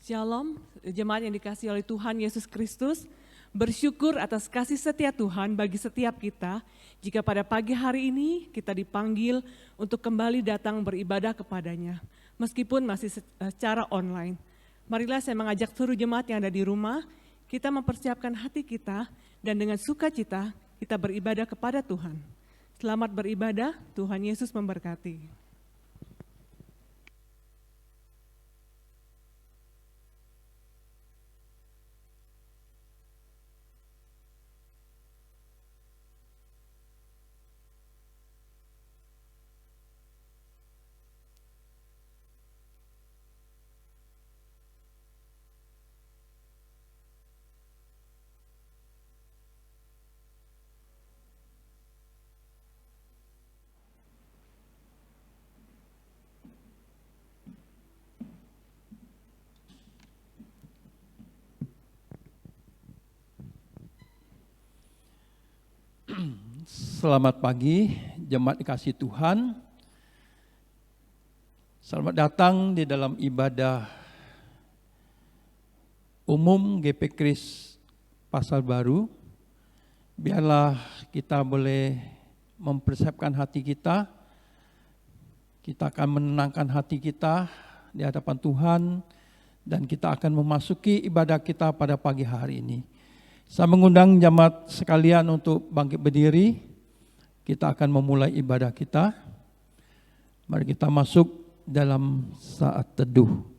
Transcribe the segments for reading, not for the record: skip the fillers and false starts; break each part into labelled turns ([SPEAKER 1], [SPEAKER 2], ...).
[SPEAKER 1] Shalom, jemaat yang dikasihi oleh Tuhan Yesus Kristus. Bersyukur atas kasih setia Tuhan bagi setiap kita, jika pada pagi hari ini kita dipanggil untuk kembali datang beribadah kepadanya, meskipun masih secara online. Marilah saya mengajak seluruh jemaat yang ada di rumah, kita mempersiapkan hati kita, dan dengan sukacita kita beribadah kepada Tuhan. Selamat beribadah, Tuhan Yesus memberkati.
[SPEAKER 2] Selamat pagi, jemaat dikasihi Tuhan. Selamat datang di dalam ibadah umum GP Kris Pasar Baru. Biarlah kita boleh mempersiapkan hati kita. Kita akan menenangkan hati kita di hadapan Tuhan, dan kita akan memasuki ibadah kita pada pagi hari ini. Saya mengundang jemaat sekalian untuk bangkit berdiri. Kita akan memulai ibadah kita. Mari kita masuk dalam saat teduh.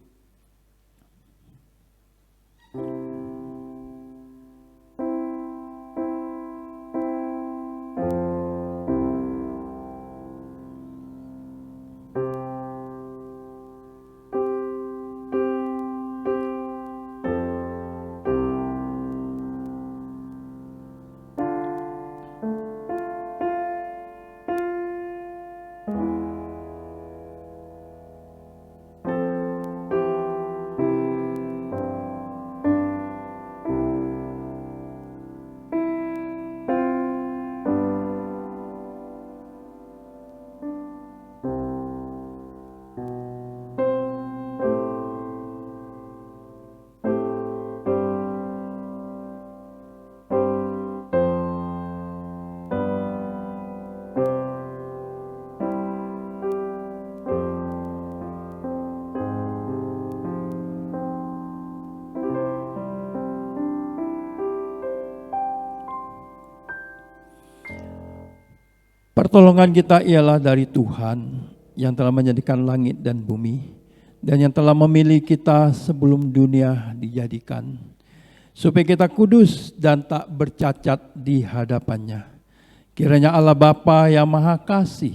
[SPEAKER 2] Pertolongan kita ialah dari Tuhan yang telah menjadikan langit dan bumi, dan yang telah memilih kita sebelum dunia dijadikan, supaya kita kudus dan tak bercacat di hadapannya. Kiranya Allah Bapa yang Maha Kasih,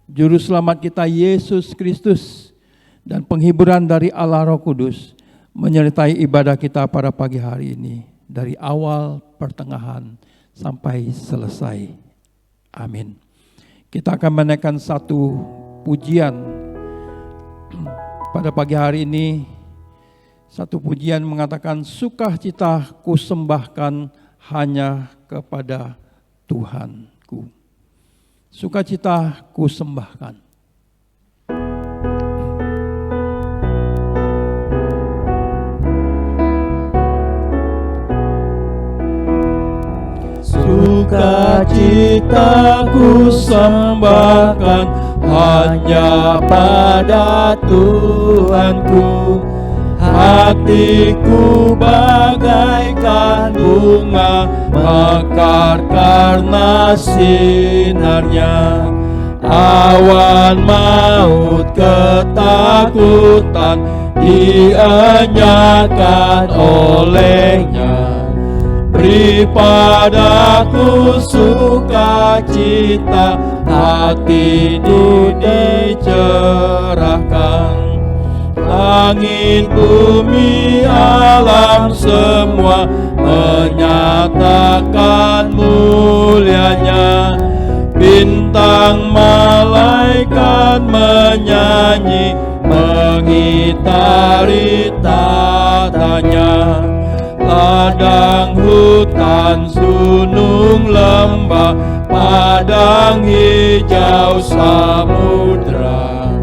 [SPEAKER 2] Juru Selamat kita Yesus Kristus, dan penghiburan dari Allah Roh Kudus menyertai ibadah kita pada pagi hari ini, dari awal, pertengahan, sampai selesai. Amin. Kita akan menaikkan satu pujian pada pagi hari ini. Satu pujian mengatakan, sukacita ku sembahkan hanya kepada Tuhanku. Sukacita ku sembahkan.
[SPEAKER 3] Sukacita ku sembahkan hanya pada Tuhanku. Hatiku bagaikan bunga mekar karena sinarnya. Awan maut ketakutan dienyakan olehnya. Beri padaku sukacita, hati dicerahkan. Langit, bumi, alam semua menyatakan mulianya. Bintang malaikat menyanyi mengitari tatanya. Ladang, hutan, gunung, lembah, padang hijau, samudra,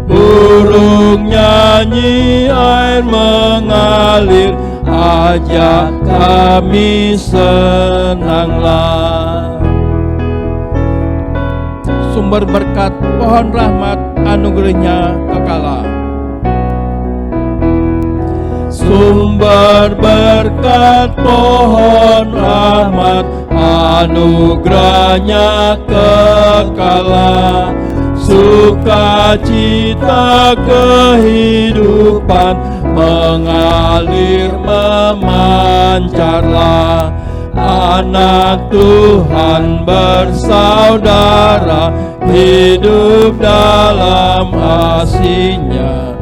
[SPEAKER 3] burung Gunung nyanyi, air mengalir, ajak kami senanglah.
[SPEAKER 2] Sumber berkat, pohon rahmat, anugerahnya kekal.
[SPEAKER 3] Sumber berkat, pohon rahmat, anugerahnya kekal. Sukacita kehidupan mengalir memancarlah. Anak Tuhan bersaudara, hidup dalam asih-Nya.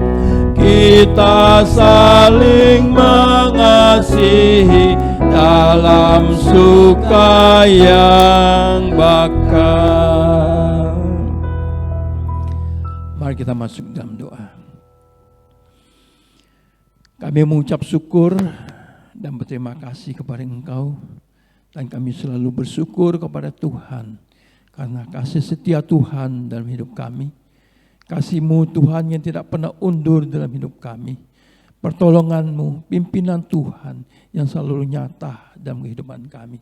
[SPEAKER 3] Kita saling mengasihi dalam suka yang bakal.
[SPEAKER 2] Mari kita masuk dalam doa. Kami mengucap syukur dan berterima kasih kepada Engkau, dan kami selalu bersyukur kepada Tuhan karena kasih setia Tuhan dalam hidup kami. Kasih-Mu Tuhan yang tidak pernah undur dalam hidup kami. Pertolongan-Mu, pimpinan Tuhan yang selalu nyata dalam kehidupan kami.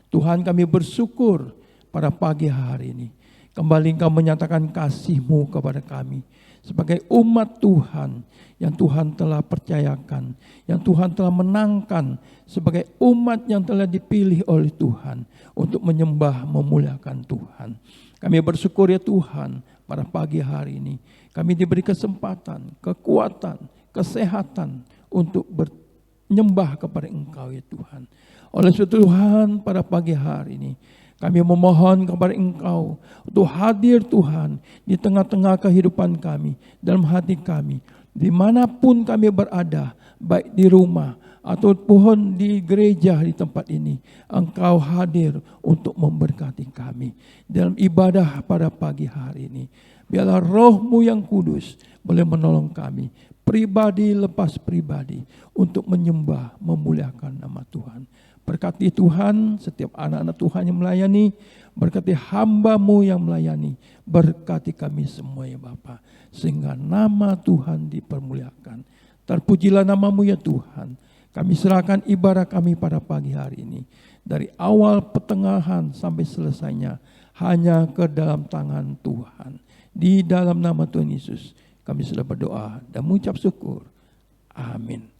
[SPEAKER 2] Tuhan, kami bersyukur pada pagi hari ini. Kembali Engkau menyatakan kasih-Mu kepada kami sebagai umat Tuhan yang Tuhan telah percayakan, yang Tuhan telah menangkan sebagai umat yang telah dipilih oleh Tuhan untuk menyembah, memuliakan Tuhan. Kami bersyukur ya Tuhan, pada pagi hari ini kami diberi kesempatan, kekuatan, kesehatan untuk menyembah kepada Engkau ya Tuhan. Oleh sebab Tuhan, pada pagi hari ini kami memohon kepada Engkau untuk hadir Tuhan di tengah-tengah kehidupan kami, dalam hati kami, dimanapun kami berada, baik di rumah ataupun di gereja di tempat ini. Engkau hadir untuk memberkati kami dalam ibadah pada pagi hari ini. Biarlah Roh-Mu yang kudus boleh menolong kami, pribadi lepas pribadi, untuk menyembah, memuliakan nama Tuhan. Berkati Tuhan setiap anak-anak Tuhan yang melayani, berkati hamba-Mu yang melayani, berkati kami semua ya Bapa, sehingga nama Tuhan dipermuliakan. Terpujilah nama-Mu ya Tuhan. Kami serahkan ibadah kami pada pagi hari ini, dari awal pertengahan sampai selesainya, hanya ke dalam tangan Tuhan. Di dalam nama Tuhan Yesus, kami sudah berdoa dan mengucap syukur. Amin.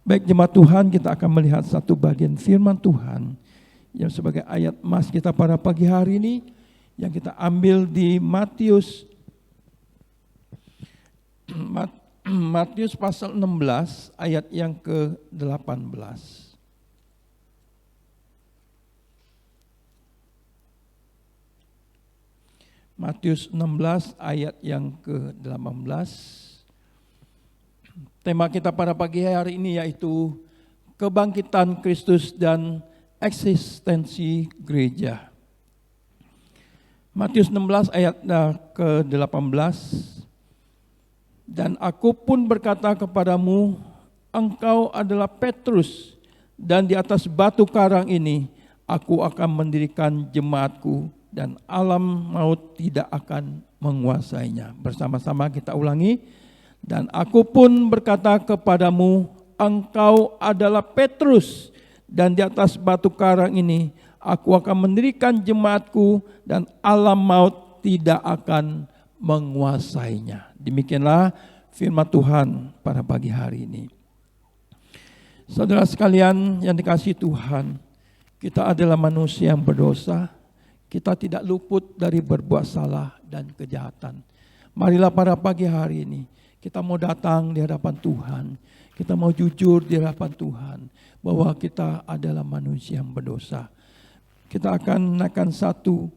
[SPEAKER 2] Baik jemaat Tuhan, kita akan melihat satu bagian firman Tuhan yang sebagai ayat emas kita pada pagi hari ini, yang kita ambil di Matius pasal 16 ayat yang ke-18. Matius 16 ayat yang ke-18. Tema kita pada pagi hari ini yaitu kebangkitan Kristus dan eksistensi gereja. Matius 16 ayat ke-18. Dan aku pun berkata kepadamu, engkau adalah Petrus, dan di atas batu karang ini aku akan mendirikan jemaatku, dan alam maut tidak akan menguasainya. Bersama-sama kita ulangi. Dan aku pun berkata kepadamu, engkau adalah Petrus, dan di atas batu karang ini aku akan mendirikan jemaatku, dan alam maut tidak akan menguasainya. Demikianlah firman Tuhan pada pagi hari ini. Saudara sekalian yang dikasihi Tuhan, kita adalah manusia yang berdosa. Kita tidak luput dari berbuat salah dan kejahatan. Marilah pada pagi hari ini kita mau datang di hadapan Tuhan. Kita mau jujur di hadapan Tuhan bahwa kita adalah manusia yang berdosa. Kita akan naikkan satu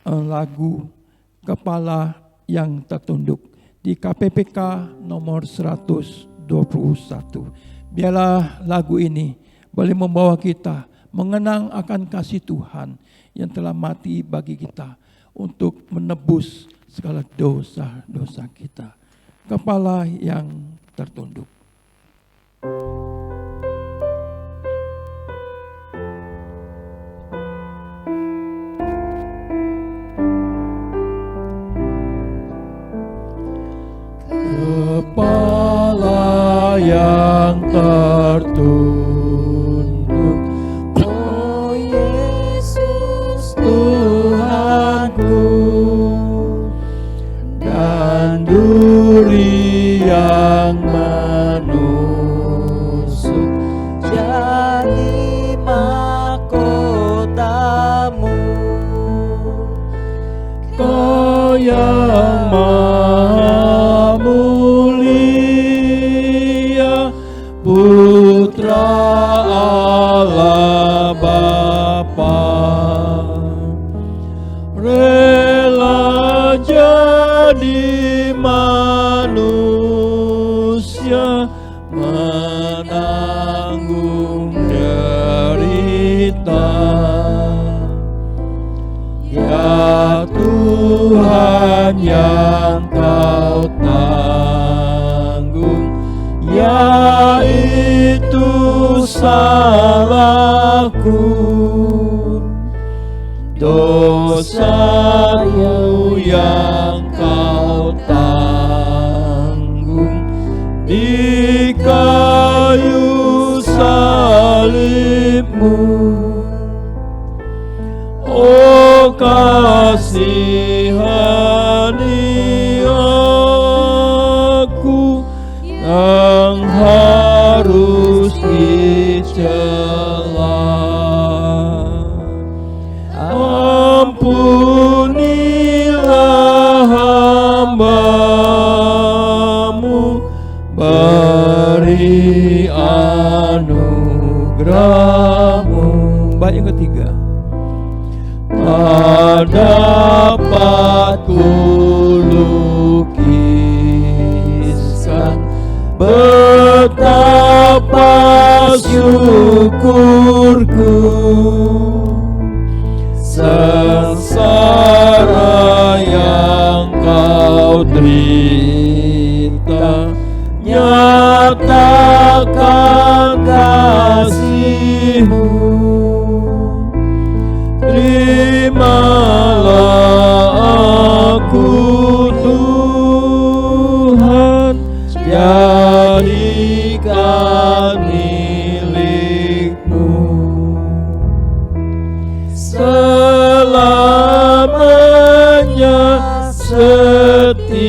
[SPEAKER 2] lagu Kepala yang Tertunduk di KPPK nomor 121. Biarlah lagu ini boleh membawa kita mengenang akan kasih Tuhan yang telah mati bagi kita untuk menebus segala dosa-dosa kita. Kepala yang tertunduk.
[SPEAKER 3] Putra Allah Bapa, rela jadi manusia, menanggung derita. Ya Tuhan yang Kau tanggung, yaitu salahku, dosamu yang Kau tanggung di kayu salibmu. Oh, kasihani aku yang harus dicela. Ampunilah hamba-Mu, beri anugerah-Mu.
[SPEAKER 2] Baik, yang ketiga.
[SPEAKER 3] Tak dapat kulukiskan betapa syukurku, sengsara yang Kau derita, nyatakan kasih-Mu. Terimalah aku Tuhan, jadikan milik-Mu. Selamanya setia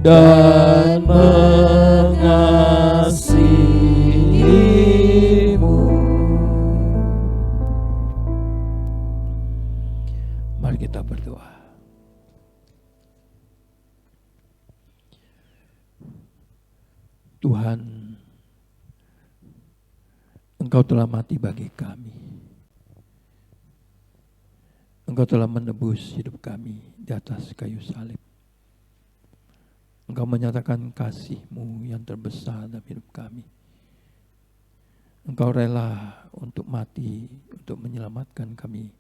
[SPEAKER 3] dan mengasihi-Mu.
[SPEAKER 2] Mari kita berdoa. Tuhan, Engkau telah mati bagi kami. Engkau telah menebus hidup kami di atas kayu salib. Engkau menyatakan kasih-Mu yang terbesar dalam hidup kami. Engkau rela untuk mati, untuk menyelamatkan kami,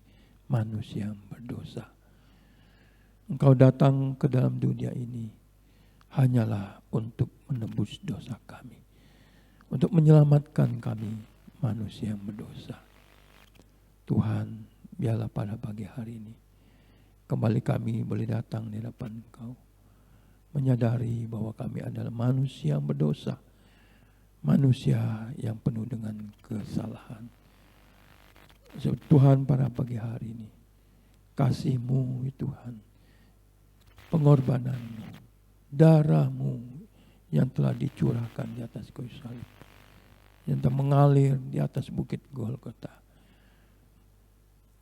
[SPEAKER 2] manusia yang berdosa. Engkau datang ke dalam dunia ini hanyalah untuk menebus dosa kami, untuk menyelamatkan kami, manusia yang berdosa. Tuhan, biarlah pada pagi hari ini kembali kami boleh datang di hadapan Engkau, menyadari bahwa kami adalah manusia yang berdosa, manusia yang penuh dengan kesalahan. So, Tuhan, pada pagi hari ini kasih-Mu Tuhan, pengorbanan-Mu, darah-Mu yang telah dicurahkan di atas kayu salib, yang telah mengalir di atas bukit Golgota,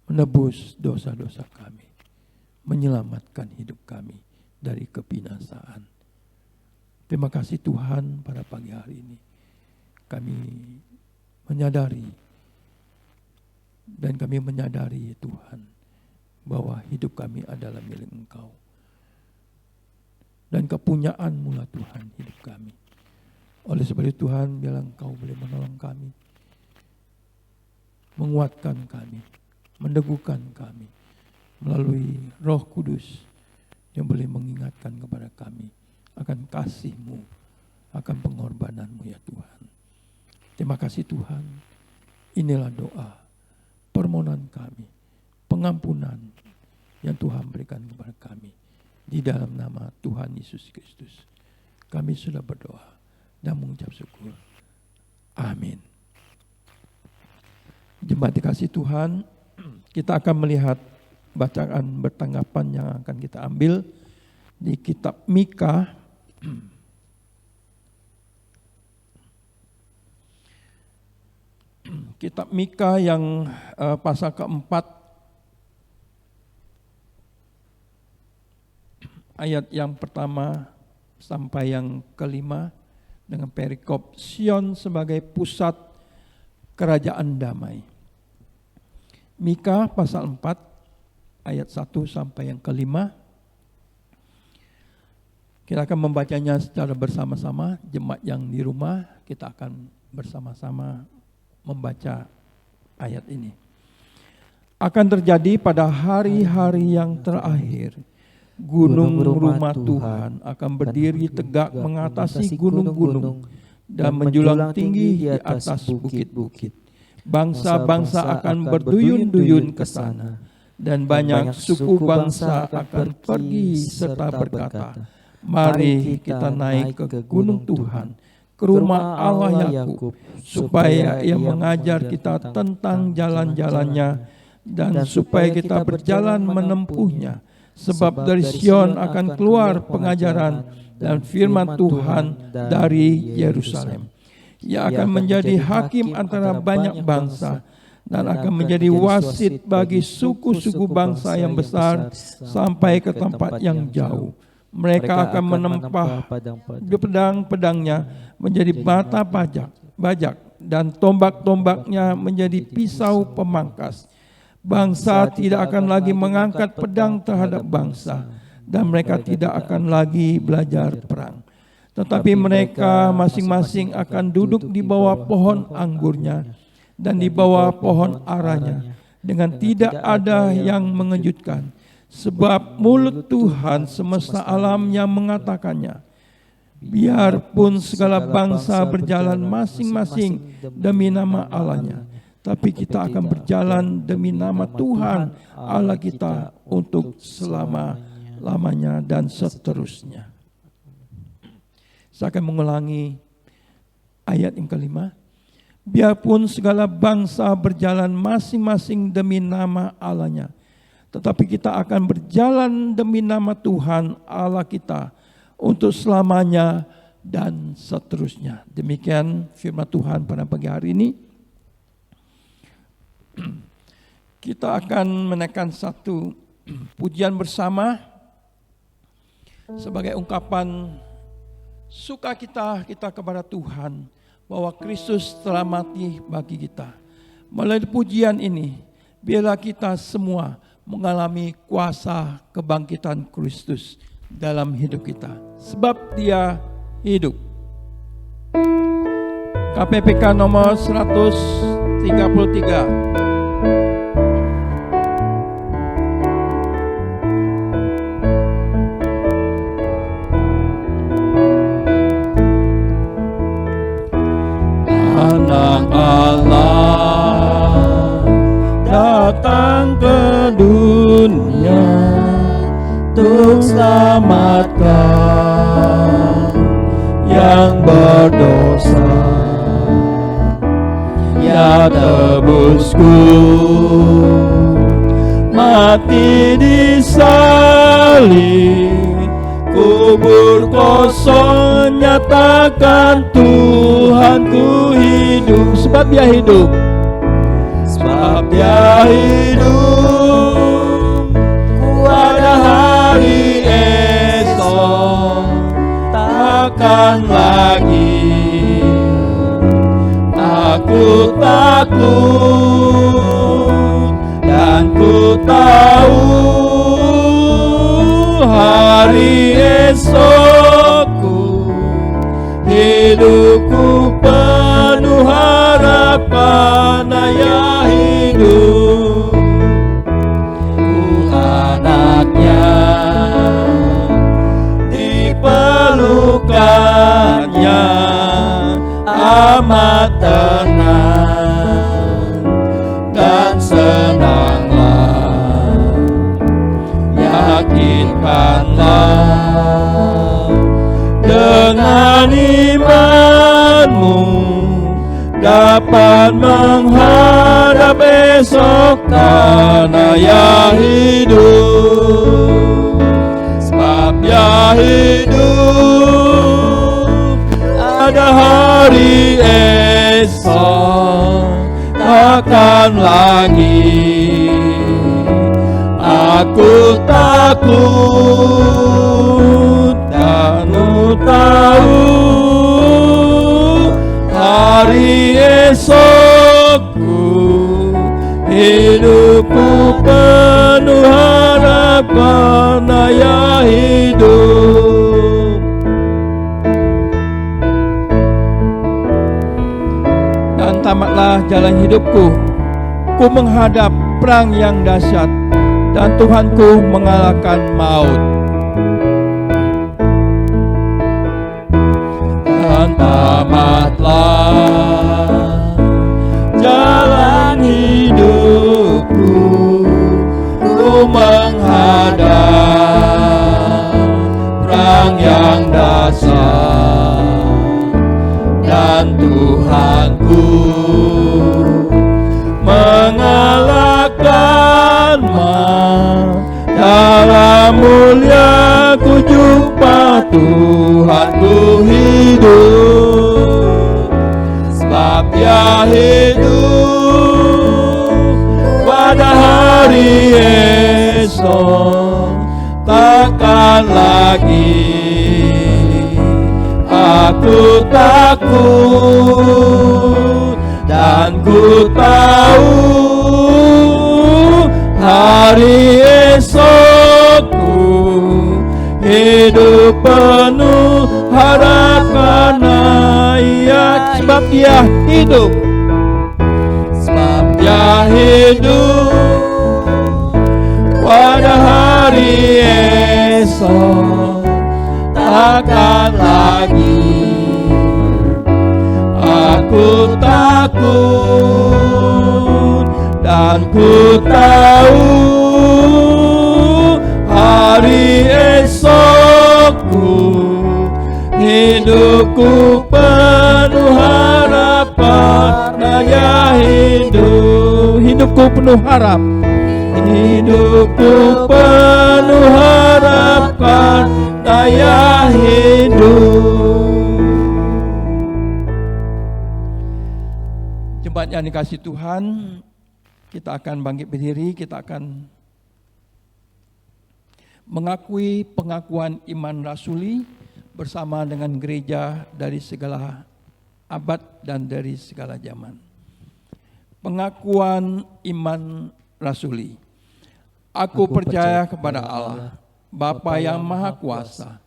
[SPEAKER 2] menebus dosa-dosa kami, menyelamatkan hidup kami dari kebinasaan. Terima kasih Tuhan, pada pagi hari ini kami menyadari dan kami menyadari Tuhan bahwa hidup kami adalah milik Engkau. Dan kepunyaan-Mu lah Tuhan hidup kami. Oleh sebab itu Tuhan, biarlah Engkau boleh menolong kami, menguatkan kami, meneguhkan kami melalui Roh Kudus yang boleh mengingatkan kepada kami akan kasih-Mu, akan pengorbanan-Mu ya Tuhan. Terima kasih Tuhan. Inilah doa, permohonan kami, pengampunan yang Tuhan berikan kepada kami. Di dalam nama Tuhan Yesus Kristus, kami sudah berdoa dan mengucap syukur. Amin. Jemaat dikasih Tuhan, kita akan melihat bacaan bertanggapan yang akan kita ambil di kitab Mika. Kitab Mika yang pasal keempat, ayat yang pertama sampai yang kelima, dengan perikop Sion sebagai pusat kerajaan damai. Mika pasal 4 ayat 1 sampai yang ke-5. Kita akan membacanya secara bersama-sama. Jemaat yang di rumah, kita akan bersama-sama membaca ayat ini. Akan terjadi pada hari-hari yang terakhir, gunung rumah Tuhan akan berdiri tegak mengatasi gunung-gunung dan menjulang tinggi di atas bukit-bukit. Bangsa-bangsa akan berduyun-duyun ke sana, dan banyak suku bangsa akan pergi serta berkata, mari kita naik ke gunung Tuhan, ke rumah Allah Yakub, supaya Ia mengajar kita tentang jalan-jalannya, dan supaya kita berjalan menempuhnya. Sebab dari Sion akan keluar pengajaran dan firman Tuhan dari Yerusalem. Ia akan menjadi hakim antara banyak bangsa, dan akan menjadi wasit bagi suku-suku bangsa yang besar sampai ke tempat yang jauh. Mereka akan menempah pedang-pedangnya menjadi mata bajak, dan tombak-tombaknya menjadi pisau pemangkas. Bangsa tidak akan lagi mengangkat pedang terhadap bangsa, dan mereka tidak akan lagi belajar perang. Tetapi mereka masing-masing akan duduk di bawah pohon anggurnya dan di bawah pohon aranya, dengan tidak ada yang mengejutkan. Sebab mulut Tuhan semesta alam yang mengatakannya. Biarpun segala bangsa berjalan masing-masing demi nama Allahnya, tapi kita akan berjalan demi nama Tuhan Allah kita untuk selama-lamanya dan seterusnya. Saya akan mengulangi ayat yang kelima. Biarpun segala bangsa berjalan masing-masing demi nama Allahnya, tetapi kita akan berjalan demi nama Tuhan Allah kita untuk selamanya dan seterusnya. Demikian firman Tuhan pada pagi hari ini. Kita akan menaikkan satu pujian bersama sebagai ungkapan sukacita kita kepada Tuhan bahwa Kristus telah mati bagi kita. Melalui pujian ini, biarlah kita semua mengalami kuasa kebangkitan Kristus dalam hidup kita, sebab Dia hidup. KPPK nomor 133.
[SPEAKER 3] Anak Allah datang ke dunia untuk selamatkan yang berdosa. Ya tebusku mati di salib, kubur kosong nyatakan Tuhanku hidup. Sebab Dia hidup, sebab Dia hidup. Pada hari esok takkan lagi aku takut, dan ku tahu hari esokku, hidupku penuh harapan. Ayah hidup, ku anaknya, dipelukannya amat tenang dan senanglah. Yakinkanlah dengan imanmu dapat menghadap esok, karena Ia hidup. Sebab Ia hidup, ada hari esok takkan lagi aku takut, dan ku tahu esokku, hidupku penuh harap karena ya hidup. Dan tamatlah jalan hidupku, ku menghadap perang yang dahsyat, dan Tuhanku mengalahkan maut. Dan tamatlah jalan hidupku, ku menghadap perang yang dahsyat, dan Tuhanku mengalahkan maut. Dalam mulia ku jumpa Tuhanku hidup, sebab Dia hidup pada hari esok. Takkan lagi aku takut, dan ku tahu hari esokku hidup penuh harap karena Ia, sebab Dia hidup, sebab Dia hidup pada hari esok. Takkan lagi aku takut, dan ku tahu hari esokku hidupku penuh harapan. Daya hidup, hidupku penuh harap, hidupku penuh harapan. Daya hidup. Jemaat yang dikasihi Tuhan, kita akan bangkit berdiri, kita akan mengakui pengakuan iman rasuli bersama dengan gereja dari segala abad dan dari segala zaman. Pengakuan iman rasuli. Aku percaya kepada Allah, Bapa yang Maha Kuasa,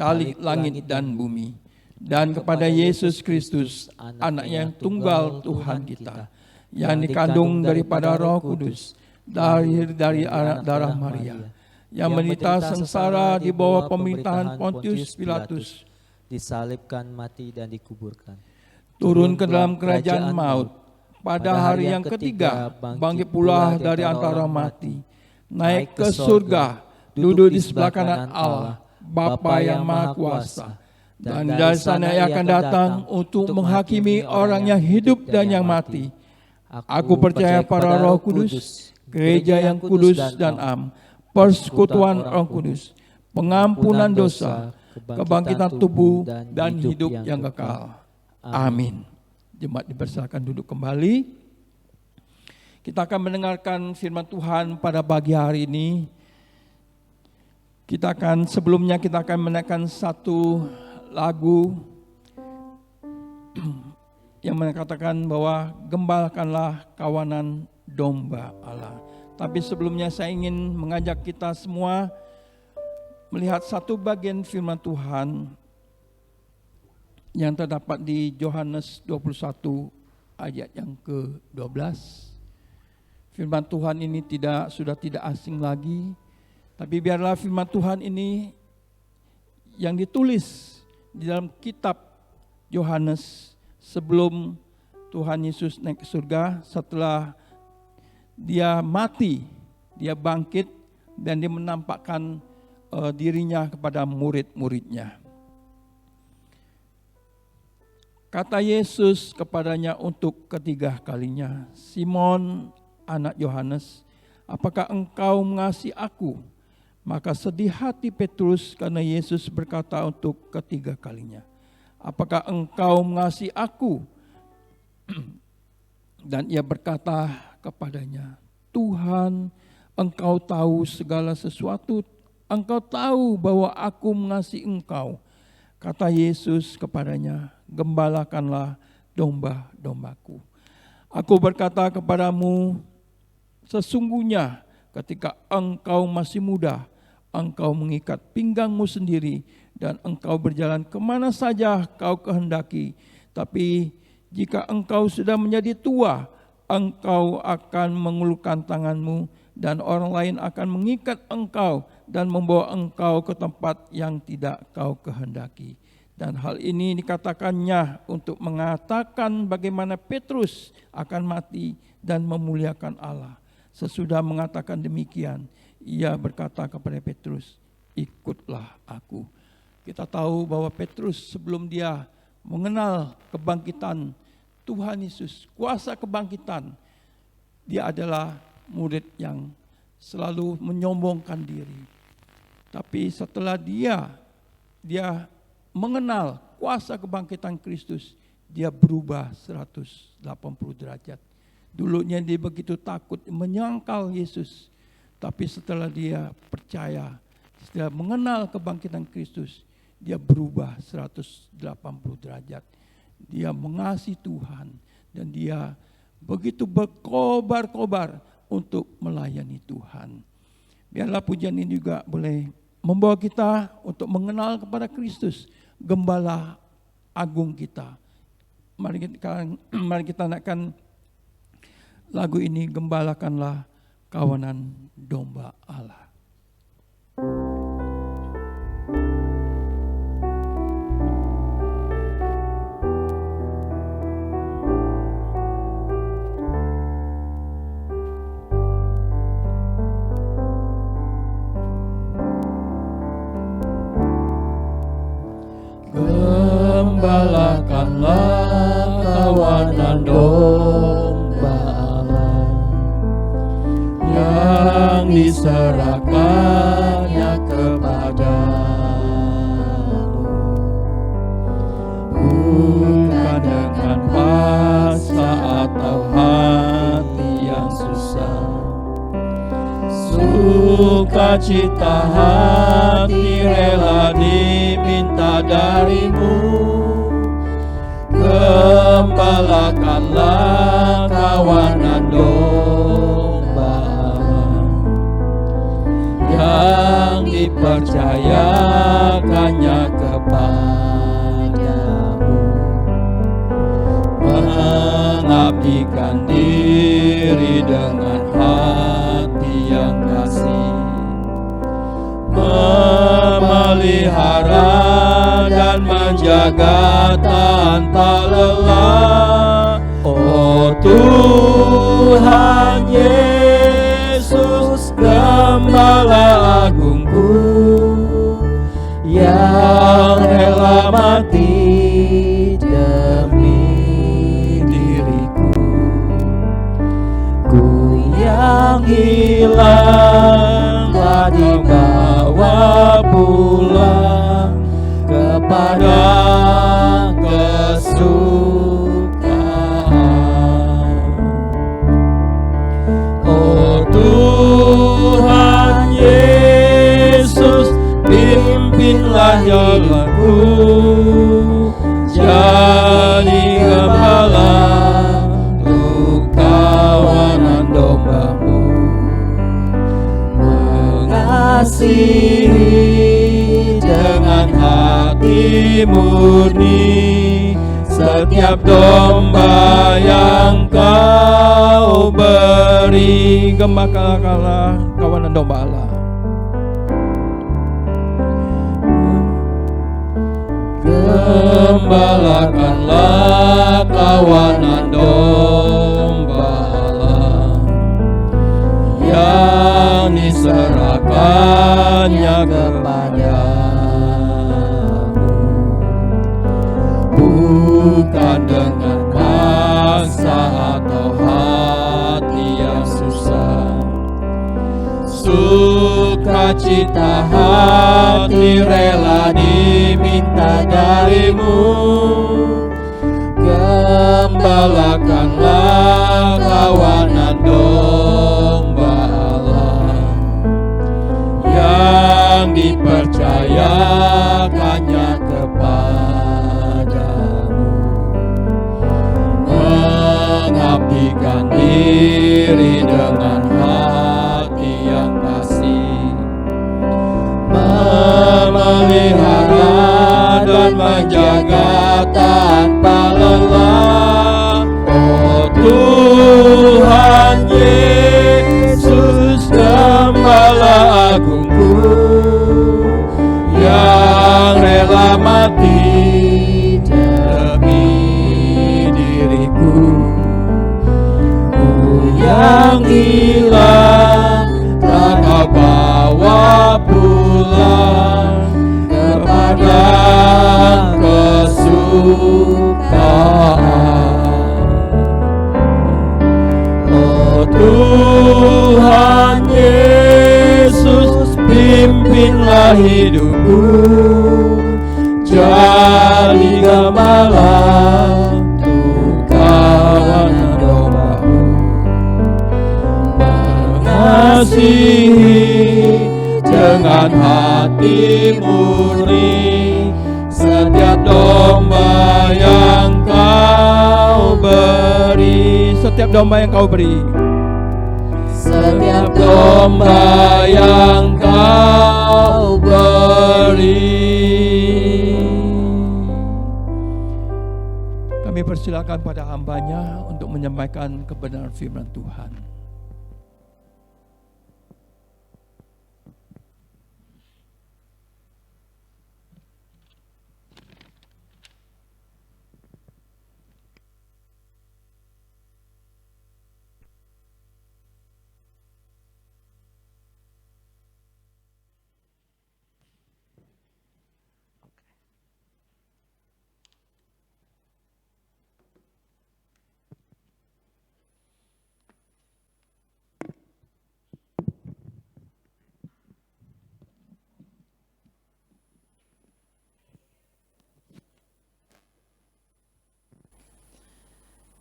[SPEAKER 3] Khalik langit dan bumi, dan kepada Yesus Kristus, Anak yang tunggal Tuhan kita, yang dikandung daripada Roh Kudus, lahir dari anak darah Maria, yang menderita sengsara di bawah pemerintahan Pontius Pilatus,
[SPEAKER 4] disalibkan, mati dan dikuburkan,
[SPEAKER 3] turun ke dalam kerajaan maut, pada hari yang ketiga bangkit pula dari antara mati, naik ke surga, duduk di sebelah kanan Allah, Bapa yang Maha Kuasa, dan dari sana Ia akan datang untuk menghakimi orang yang hidup dan yang mati. Aku percaya pada Roh Kudus, gereja yang kudus dan am, persekutuan Roh Kudus, pengampunan dosa, kebangkitan tubuh, dan hidup yang kekal. Amin. Jemaat dipersilakan duduk kembali. Kita akan mendengarkan firman Tuhan pada pagi hari ini. Sebelumnya kita akan mendengarkan satu lagu yang mengatakan bahwa gembalakanlah kawanan domba Allah. Tapi sebelumnya saya ingin mengajak kita semua melihat satu bagian firman Tuhan yang terdapat di Yohanes 21 ayat yang ke-12. Firman Tuhan ini sudah tidak asing lagi, tapi biarlah firman Tuhan ini yang ditulis di dalam kitab Yohanes sebelum Tuhan Yesus naik ke surga, setelah Dia mati, Dia bangkit, dan Dia menampakkan dirinya kepada murid-muridnya. Kata Yesus kepadanya untuk ketiga kalinya, Simon anak Yohanes, apakah engkau mengasihi aku? Maka sedih hati Petrus karena Yesus berkata untuk ketiga kalinya, apakah engkau mengasihi aku? Dan ia berkata kepadanya, Tuhan, engkau tahu segala sesuatu, engkau tahu bahwa aku mengasihi engkau. Kata Yesus kepadanya, gembalakanlah domba-dombaku.
[SPEAKER 2] Aku berkata kepadamu, sesungguhnya ketika engkau masih muda, engkau mengikat pinggangmu sendiri dan engkau berjalan kemana saja kau kehendaki. Tapi jika engkau sudah menjadi tua, engkau akan mengulurkan tanganmu dan orang lain akan mengikat engkau dan membawa engkau ke tempat yang tidak kau kehendaki. Dan hal ini dikatakannya untuk mengatakan bagaimana Petrus akan mati dan memuliakan Allah. Sesudah mengatakan demikian, ia berkata kepada Petrus, ikutlah aku. Kita tahu bahwa Petrus sebelum dia mengenal kebangkitan Tuhan Yesus, kuasa kebangkitan, dia adalah murid yang selalu menyombongkan diri. Tapi setelah dia mengenal kuasa kebangkitan Kristus, dia berubah 180 derajat. Dulunya dia begitu takut menyangkal Yesus, tapi setelah dia percaya, setelah mengenal kebangkitan Kristus, dia berubah 180 derajat. Dia mengasihi Tuhan dan dia begitu berkobar-kobar untuk melayani Tuhan. Biarlah pujian ini juga boleh membawa kita untuk mengenal kepada Kristus, Gembala Agung kita. Mari kita naikkan lagu ini, Gembalakanlah Kawanan Domba Allah.
[SPEAKER 3] Gembalakanlah kawanan domba Allah yang diserahkannya kepadamu, bukan dengan paksa atau hati yang susah. Sukacita hati rela diminta darimu. Gembalakanlah kawanan domba Allah yang dipercayakannya kepadamu, mengabdikan diri dengan hati yang kasih, memelihara dan menjaga tanpa lelah. Oh Tuhan Yesus, Gembala Agungku, yang rela mati demi diriku. Ku yang hilang telah dibawa pulang kepada kesukaan. Oh Tuhan Yesus, pimpinlah jalanku, jadi gembala untuk kawanan domba-Mu. Mengasihi dengan hati murni setiap domba yang Kau beri.
[SPEAKER 2] Gembalakanlah kawanan domba Allah.
[SPEAKER 3] Gembalakanlah kawanan domba Allah yang diserahkannya kepadamu, bukan dengan paksa atau hati yang susah. Sukacita hati rela diminta darimu. Gembalakanlah kawanan domba Allah yang dipercayakannya kepadamu, mengabdi diri dengan hati yang kasih, memelihara dan menjaga tanpa lelah. Oh Tuhan Yesus, Gembala Agungku, yang rela mati demi diriku. Yang hilang telah Kau bawa pulang kepada kesukaan. Oh Tuhan Yesus, pimpinlah hidupku, jadi gembala untuk kawanan domba-Mu. Mengasihi dengan hati murni setiap domba yang Kau beri, setiap domba yang Kau beri, setiap domba yang Kau beri. Kami persilakan pada hamba-Nya untuk menyampaikan kebenaran firman Tuhan.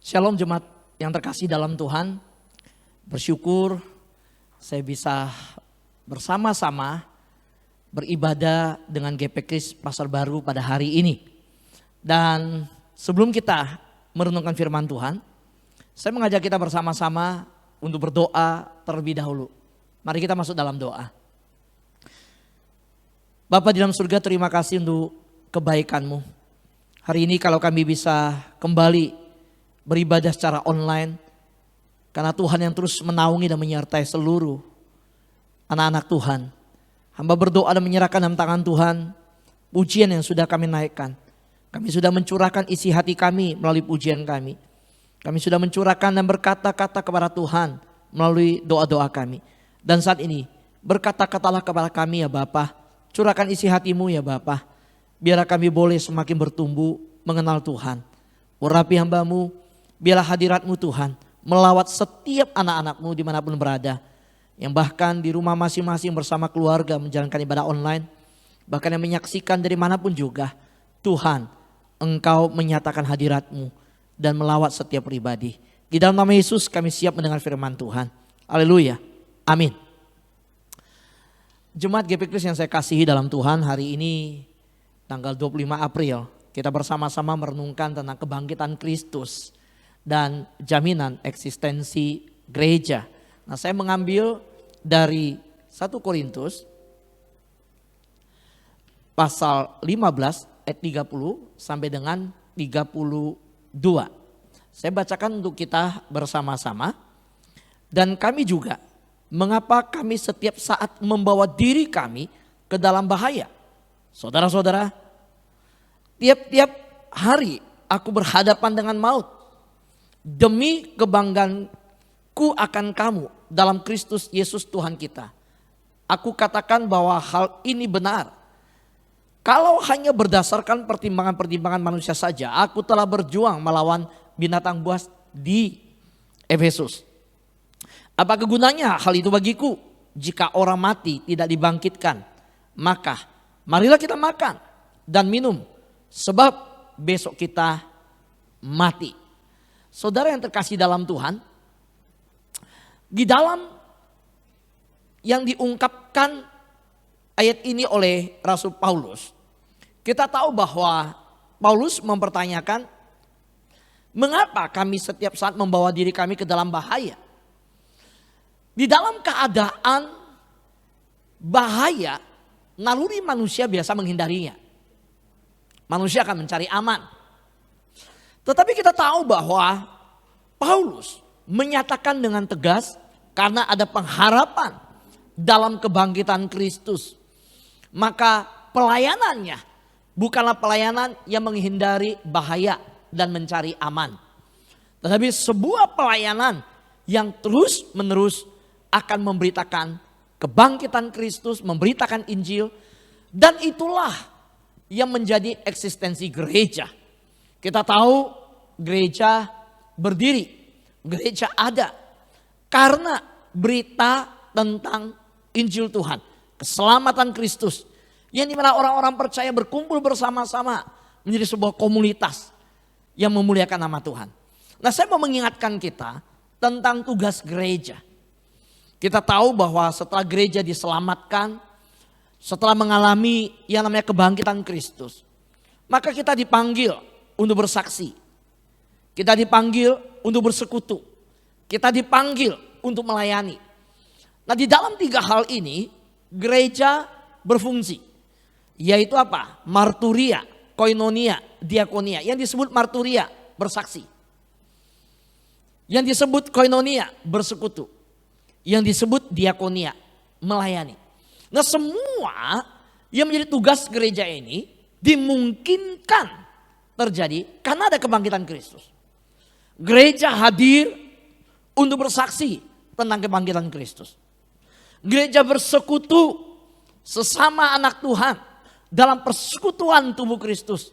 [SPEAKER 5] Shalom jemaat yang terkasih dalam Tuhan. Bersyukur saya bisa bersama-sama beribadah dengan GP Kris Pasar Baru pada hari ini. Dan sebelum kita merenungkan firman Tuhan, saya mengajak kita bersama-sama untuk berdoa terlebih dahulu. Mari kita masuk dalam doa. Bapa di dalam surga, terima kasih untuk kebaikan-Mu. Hari ini kalau kami bisa kembali beribadah secara online, karena Tuhan yang terus menaungi dan menyertai seluruh anak-anak Tuhan. Hamba berdoa dan menyerahkan dalam tangan Tuhan pujian yang sudah kami naikkan. Kami sudah mencurahkan isi hati kami melalui pujian kami. Kami sudah mencurahkan dan berkata-kata kepada Tuhan melalui doa-doa kami. Dan saat ini berkata-katalah kepada kami ya Bapa. Curahkan isi hati-Mu ya Bapa. Biar kami boleh semakin bertumbuh mengenal Tuhan. Urapi hamba-Mu, biarlah hadirat-Mu Tuhan melawat setiap anak-anak-Mu dimanapun berada. Yang bahkan di rumah masing-masing bersama keluarga menjalankan ibadah online. Bahkan yang menyaksikan dari manapun juga. Tuhan, Engkau menyatakan hadirat-Mu dan melawat setiap pribadi. Di dalam nama Yesus kami siap mendengar firman Tuhan. Haleluya. Amin. Jemaat GP Kris yang saya kasihi dalam Tuhan, hari ini tanggal 25 April kita bersama-sama merenungkan tentang kebangkitan Kristus dan jaminan eksistensi gereja. Nah, saya mengambil dari 1 Korintus pasal 15 ayat 30 sampai dengan 32. Saya bacakan untuk kita bersama-sama. Dan kami juga, mengapa kami setiap saat membawa diri kami ke dalam bahaya? Saudara-saudara, tiap-tiap hari aku berhadapan dengan maut. Demi kebanggaanku akan kamu dalam Kristus Yesus Tuhan kita. Aku katakan bahwa hal ini benar. Kalau hanya berdasarkan pertimbangan-pertimbangan manusia saja, aku telah berjuang melawan binatang buas di Efesus. Apa gunanya hal itu bagiku? Jika orang mati tidak dibangkitkan, maka marilah kita makan dan minum, sebab besok kita mati. Saudara yang terkasih dalam Tuhan, di dalam yang diungkapkan ayat ini oleh Rasul Paulus, kita tahu bahwa Paulus mempertanyakan Mengapa kami setiap saat membawa diri kami ke dalam bahaya? Di dalam keadaan bahaya, naluri manusia biasa menghindarinya. Manusia akan mencari aman. Tetapi kita tahu bahwa Paulus menyatakan dengan tegas karena ada pengharapan dalam kebangkitan Kristus. Maka pelayanannya bukanlah pelayanan yang menghindari bahaya dan mencari aman. Tetapi sebuah pelayanan yang terus menerus akan memberitakan kebangkitan Kristus, memberitakan Injil. Dan itulah yang menjadi eksistensi gereja. Kita tahu gereja berdiri, gereja ada karena berita tentang Injil Tuhan, keselamatan Kristus, yang dimana orang-orang percaya berkumpul bersama-sama menjadi sebuah komunitas yang memuliakan nama Tuhan. Nah, saya mau mengingatkan kita tentang tugas gereja. Kita tahu bahwa setelah gereja diselamatkan, setelah mengalami yang namanya kebangkitan Kristus, maka kita dipanggil untuk bersaksi. Kita dipanggil untuk bersekutu. Kita dipanggil untuk melayani. Nah, di dalam 3 hal ini gereja berfungsi. Yaitu apa? Marturia, koinonia, diakonia. Yang disebut marturia, bersaksi. Yang disebut koinonia, bersekutu. Yang disebut diakonia, melayani. Nah, semua yang menjadi tugas gereja ini dimungkinkan terjadi karena ada kebangkitan Kristus. Gereja hadir untuk bersaksi tentang kebangkitan Kristus. Gereja bersekutu sesama anak Tuhan dalam persekutuan tubuh Kristus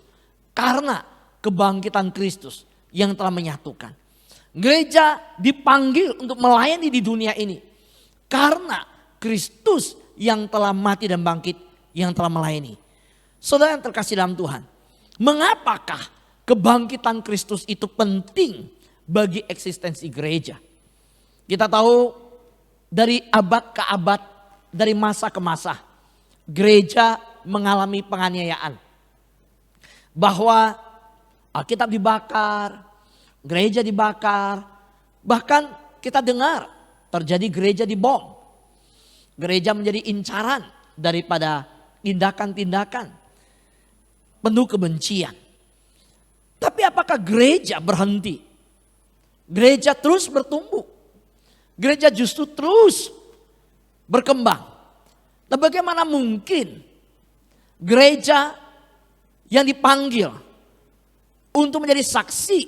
[SPEAKER 5] karena kebangkitan Kristus yang telah menyatukan. Gereja dipanggil untuk melayani di dunia ini karena Kristus yang telah mati dan bangkit yang telah melayani. Saudara yang terkasih dalam Tuhan, mengapakah kebangkitan Kristus itu penting bagi eksistensi gereja? Kita tahu dari abad ke abad, dari masa ke masa, gereja mengalami penganiayaan. Bahwa Alkitab dibakar, gereja dibakar, bahkan kita dengar terjadi gereja dibom. Gereja menjadi incaran daripada tindakan-tindakan penuh kebencian. Tapi apakah gereja berhenti? Gereja terus bertumbuh. Gereja justru terus berkembang. Nah, bagaimana mungkin gereja yang dipanggil untuk menjadi saksi,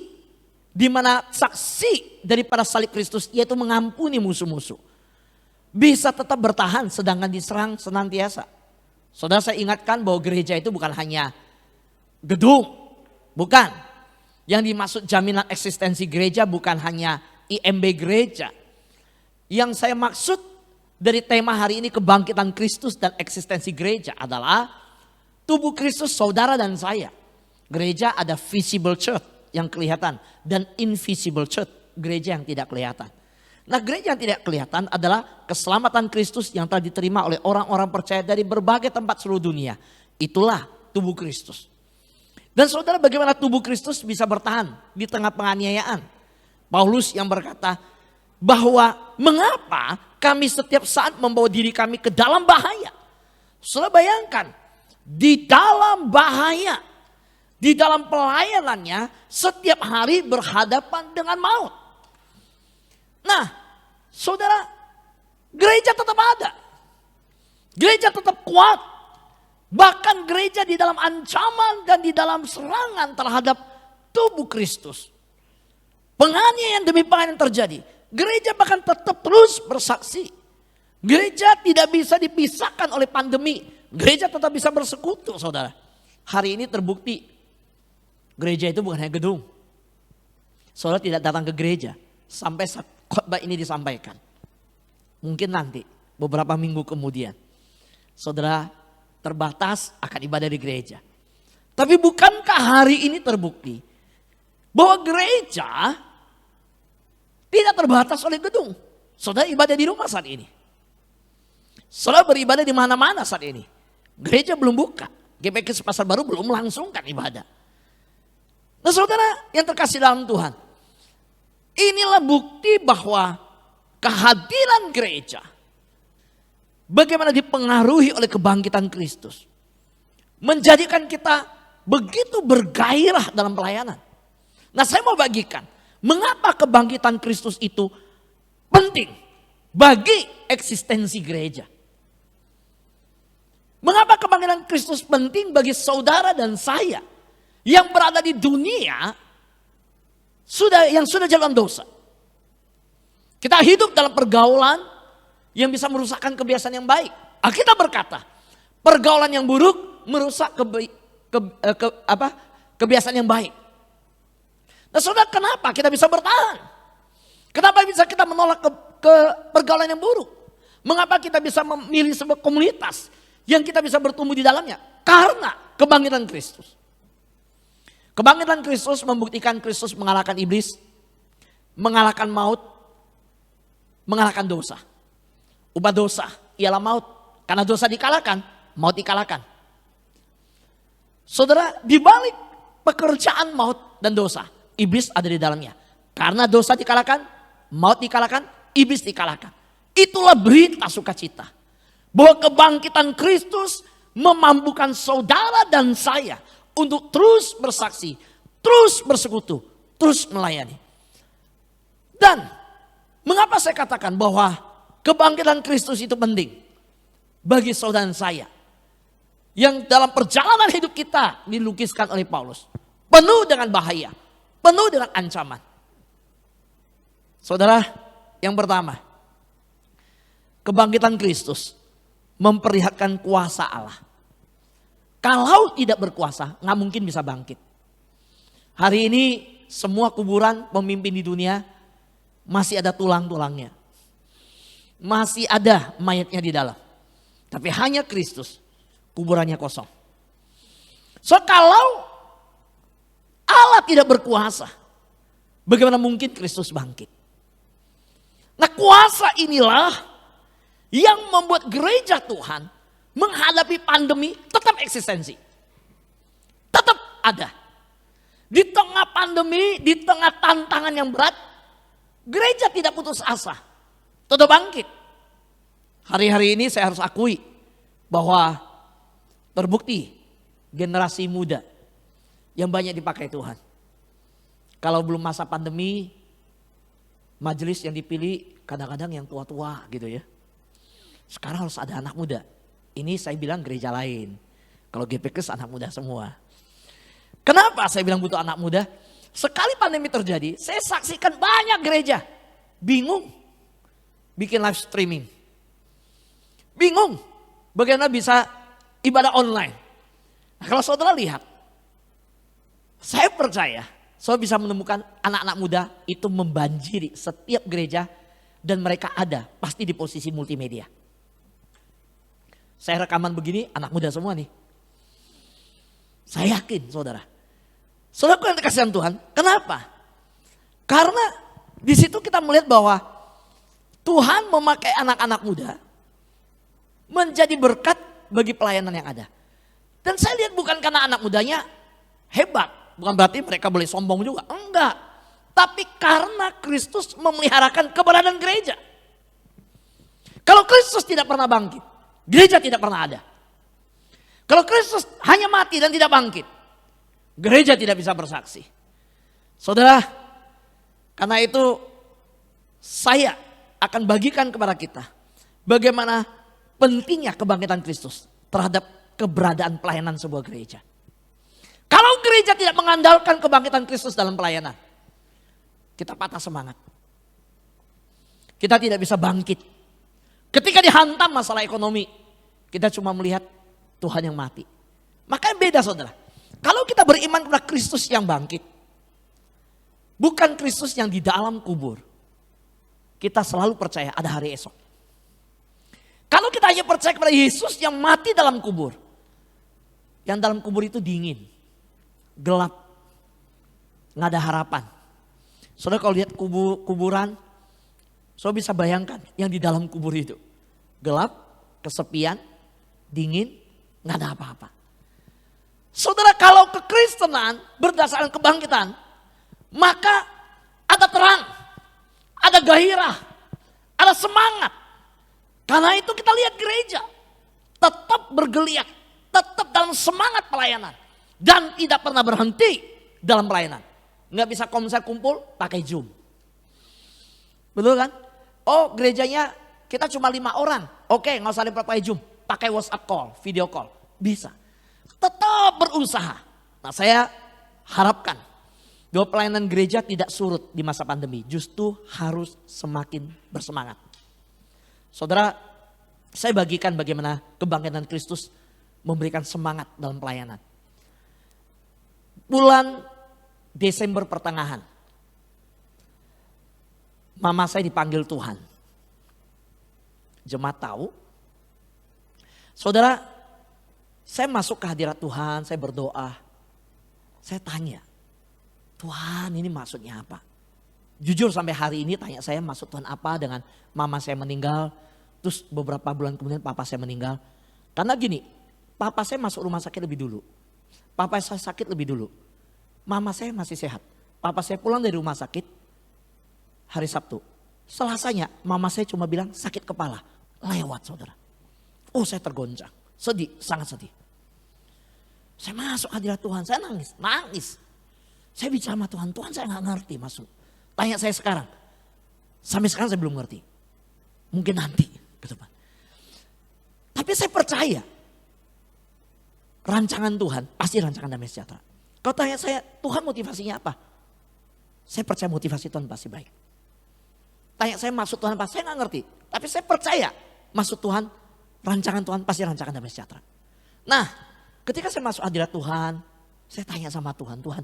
[SPEAKER 5] di mana saksi daripada salib Kristus yaitu mengampuni musuh-musuh, bisa tetap bertahan sedangkan diserang senantiasa? Saudara, saya ingatkan bahwa gereja itu bukan hanya gedung, bukan. Yang dimaksud jaminan eksistensi gereja bukan hanya IMB gereja. Yang saya maksud dari tema hari ini kebangkitan Kristus dan eksistensi gereja adalah tubuh Kristus, saudara dan saya. Gereja ada visible church yang kelihatan dan invisible church, gereja yang tidak kelihatan. Nah, gereja yang tidak kelihatan adalah keselamatan Kristus yang telah diterima oleh orang-orang percaya dari berbagai tempat seluruh dunia. Itulah tubuh Kristus. Dan saudara, bagaimana tubuh Kristus bisa bertahan di tengah penganiayaan? Paulus yang berkata bahwa mengapa kami setiap saat membawa diri kami ke dalam bahaya. Saudara bayangkan, di dalam bahaya, di dalam pelayanannya setiap hari berhadapan dengan maut. Nah, saudara, gereja tetap ada. Gereja tetap kuat. Bahkan gereja di dalam ancaman dan di dalam serangan terhadap tubuh Kristus. Penganiayaan demi penganiayaan terjadi. Gereja bahkan tetap terus bersaksi. Gereja tidak bisa dipisahkan oleh pandemi. Gereja tetap bisa bersekutu, saudara. Hari ini terbukti gereja itu bukan hanya gedung. Saudara tidak datang ke gereja sampai saat khotbah ini disampaikan. Mungkin nanti beberapa minggu kemudian saudara terbatas akan ibadah di gereja. Tapi bukankah hari ini terbukti bahwa gereja tidak terbatas oleh gedung? Saudara ibadah di rumah saat ini. Saudara beribadah di mana-mana saat ini. Gereja belum buka. GPK Pasar Baru belum melangsungkan ibadah. Nah saudara yang terkasih dalam Tuhan, inilah bukti bahwa kehadiran gereja bagaimana dipengaruhi oleh kebangkitan Kristus, menjadikan kita begitu bergairah dalam pelayanan. Nah saya mau bagikan, mengapa kebangkitan Kristus itu penting bagi eksistensi gereja. Mengapa kebangkitan Kristus penting bagi saudara dan saya yang berada di dunia yang sudah jalan dosa. Kita hidup dalam pergaulan yang bisa merusakkan kebiasaan yang baik. Alkitab berkata, pergaulan yang buruk merusak kebiasaan yang baik. Nah saudara, kenapa kita bisa bertahan? Kenapa bisa kita menolak ke pergaulan yang buruk? Mengapa kita bisa memilih sebuah komunitas yang kita bisa bertumbuh di dalamnya? Karena kebangkitan Kristus. Kebangkitan Kristus membuktikan Kristus mengalahkan iblis, mengalahkan maut, mengalahkan dosa. Upah dosa ialah maut. Karena dosa dikalahkan, maut dikalahkan. Saudara, di balik pekerjaan maut dan dosa, iblis ada di dalamnya. Karena dosa dikalahkan, maut dikalahkan, iblis dikalahkan. Itulah berita sukacita. Bahwa kebangkitan Kristus memampukan saudara dan saya untuk terus bersaksi, terus bersekutu, terus melayani. Dan mengapa saya katakan bahwa kebangkitan Kristus itu penting bagi saudara dan saya yang dalam perjalanan hidup kita dilukiskan oleh Paulus, penuh dengan bahaya, penuh dengan ancaman. Saudara, yang pertama, kebangkitan Kristus memperlihatkan kuasa Allah. Kalau tidak berkuasa, nggak mungkin bisa bangkit. Hari ini semua kuburan pemimpin di dunia masih ada tulang-tulangnya. Masih ada mayatnya di dalam. Tapi hanya Kristus, kuburannya kosong. So kalau Allah tidak berkuasa, bagaimana mungkin Kristus bangkit? Nah kuasa inilah yang membuat gereja Tuhan menghadapi pandemi tetap eksistensi. Tetap ada. Di tengah pandemi, di tengah tantangan yang berat, gereja tidak putus asa. Tetap bangkit. Hari-hari ini saya harus akui bahwa terbukti generasi muda yang banyak dipakai Tuhan. Kalau belum masa pandemi, majelis yang dipilih kadang-kadang yang tua-tua gitu ya. Sekarang harus ada anak muda. Ini saya bilang gereja lain. Kalau GPKes anak muda semua. Kenapa saya bilang butuh anak muda? Sekali pandemi terjadi, saya saksikan banyak gereja bingung bikin live streaming. Bingung bagaimana bisa ibadah online. Nah, kalau saudara lihat, saya percaya saudara bisa menemukan anak-anak muda itu membanjiri setiap gereja dan mereka ada pasti di posisi multimedia. Saya rekaman begini, anak muda semua nih. Saya yakin saudara. Saudaraku yang dikasihi Tuhan, kenapa? Karena di situ kita melihat bahwa Tuhan memakai anak-anak muda menjadi berkat bagi pelayanan yang ada. Dan saya lihat bukan karena anak mudanya hebat, bukan berarti mereka boleh sombong juga, enggak. Tapi karena Kristus memeliharakan keberadaan gereja. Kalau Kristus tidak pernah bangkit, gereja tidak pernah ada. Kalau Kristus hanya mati dan tidak bangkit, gereja tidak bisa bersaksi. Saudara, karena itu saya akan bagikan kepada kita bagaimana pentingnya kebangkitan Kristus terhadap keberadaan pelayanan sebuah gereja. Kalau gereja tidak mengandalkan kebangkitan Kristus dalam pelayanan, kita patah semangat. Kita tidak bisa bangkit. Ketika dihantam masalah ekonomi, kita cuma melihat Tuhan yang mati. Makanya beda saudara. Kalau kita beriman kepada Kristus yang bangkit, bukan Kristus yang di dalam kubur, kita selalu percaya ada hari esok. Kalau kita hanya percaya kepada Yesus yang mati dalam kubur, yang dalam kubur itu dingin, gelap, nggak ada harapan. Saudara kalau lihat kuburan, saudara bisa bayangkan yang di dalam kubur itu. Gelap, kesepian, dingin, nggak ada apa-apa. Saudara, kalau kekristenan berdasarkan kebangkitan, maka ada terang, ada gairah, ada semangat. Karena itu kita lihat gereja tetap bergeliat, tetap dalam semangat pelayanan. Dan tidak pernah berhenti dalam pelayanan. Nggak bisa konser kumpul pakai Zoom. Betul kan? Oh, gerejanya kita cuma 5 orang. Oke, nggak usah pakai Zoom, pakai WhatsApp call, video call. Bisa. Tetap berusaha. Nah, saya harapkan bahwa pelayanan gereja tidak surut di masa pandemi. Justru harus semakin bersemangat. Saudara, saya bagikan bagaimana kebangkitan Kristus memberikan semangat dalam pelayanan. Bulan Desember pertengahan, mama saya dipanggil Tuhan. Jemaat tahu, saudara, saya masuk ke hadirat Tuhan, saya berdoa. Saya tanya, Tuhan ini maksudnya apa? Jujur sampai hari ini tanya saya maksud Tuhan apa dengan mama saya meninggal. Terus beberapa bulan kemudian papa saya meninggal. Karena gini, papa saya masuk rumah sakit lebih dulu. Papa saya sakit lebih dulu. Mama saya masih sehat. Papa saya pulang dari rumah sakit hari Sabtu. Selasanya mama saya cuma bilang sakit kepala. Lewat saudara. Oh, saya tergoncang. Sedih, sangat sedih. Saya masuk hadirat Tuhan, saya nangis. Saya bicara sama Tuhan, Tuhan saya gak ngerti masuk. Tanya saya sekarang, sampai sekarang saya belum ngerti. Mungkin nanti ke depan. Tapi saya percaya, rancangan Tuhan pasti rancangan damai sejahtera. Kalau tanya saya, Tuhan motivasinya apa? Saya percaya motivasi Tuhan pasti baik. Tanya saya maksud Tuhan apa? Saya gak ngerti. Tapi saya percaya maksud Tuhan, rancangan Tuhan pasti rancangan damai sejahtera. Nah, ketika saya masuk hadirat Tuhan, saya tanya sama Tuhan, Tuhan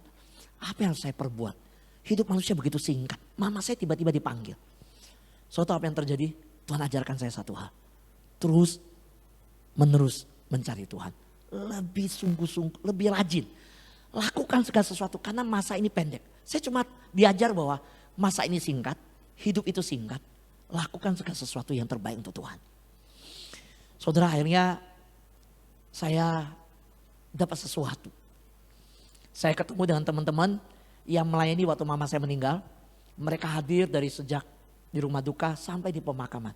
[SPEAKER 5] apa yang harus saya perbuat? Hidup manusia begitu singkat. Mama saya tiba-tiba dipanggil. Soalnya apa yang terjadi? Tuhan ajarkan saya satu hal. Terus menerus mencari Tuhan. Lebih sungguh-sungguh, lebih rajin. Lakukan segala sesuatu karena masa ini pendek. Saya cuma diajar bahwa masa ini singkat, hidup itu singkat. Lakukan segala sesuatu yang terbaik untuk Tuhan. Saudara, akhirnya saya dapat sesuatu. Saya ketemu dengan teman-teman yang melayani waktu mama saya meninggal. Mereka hadir dari sejak di rumah duka sampai di pemakaman.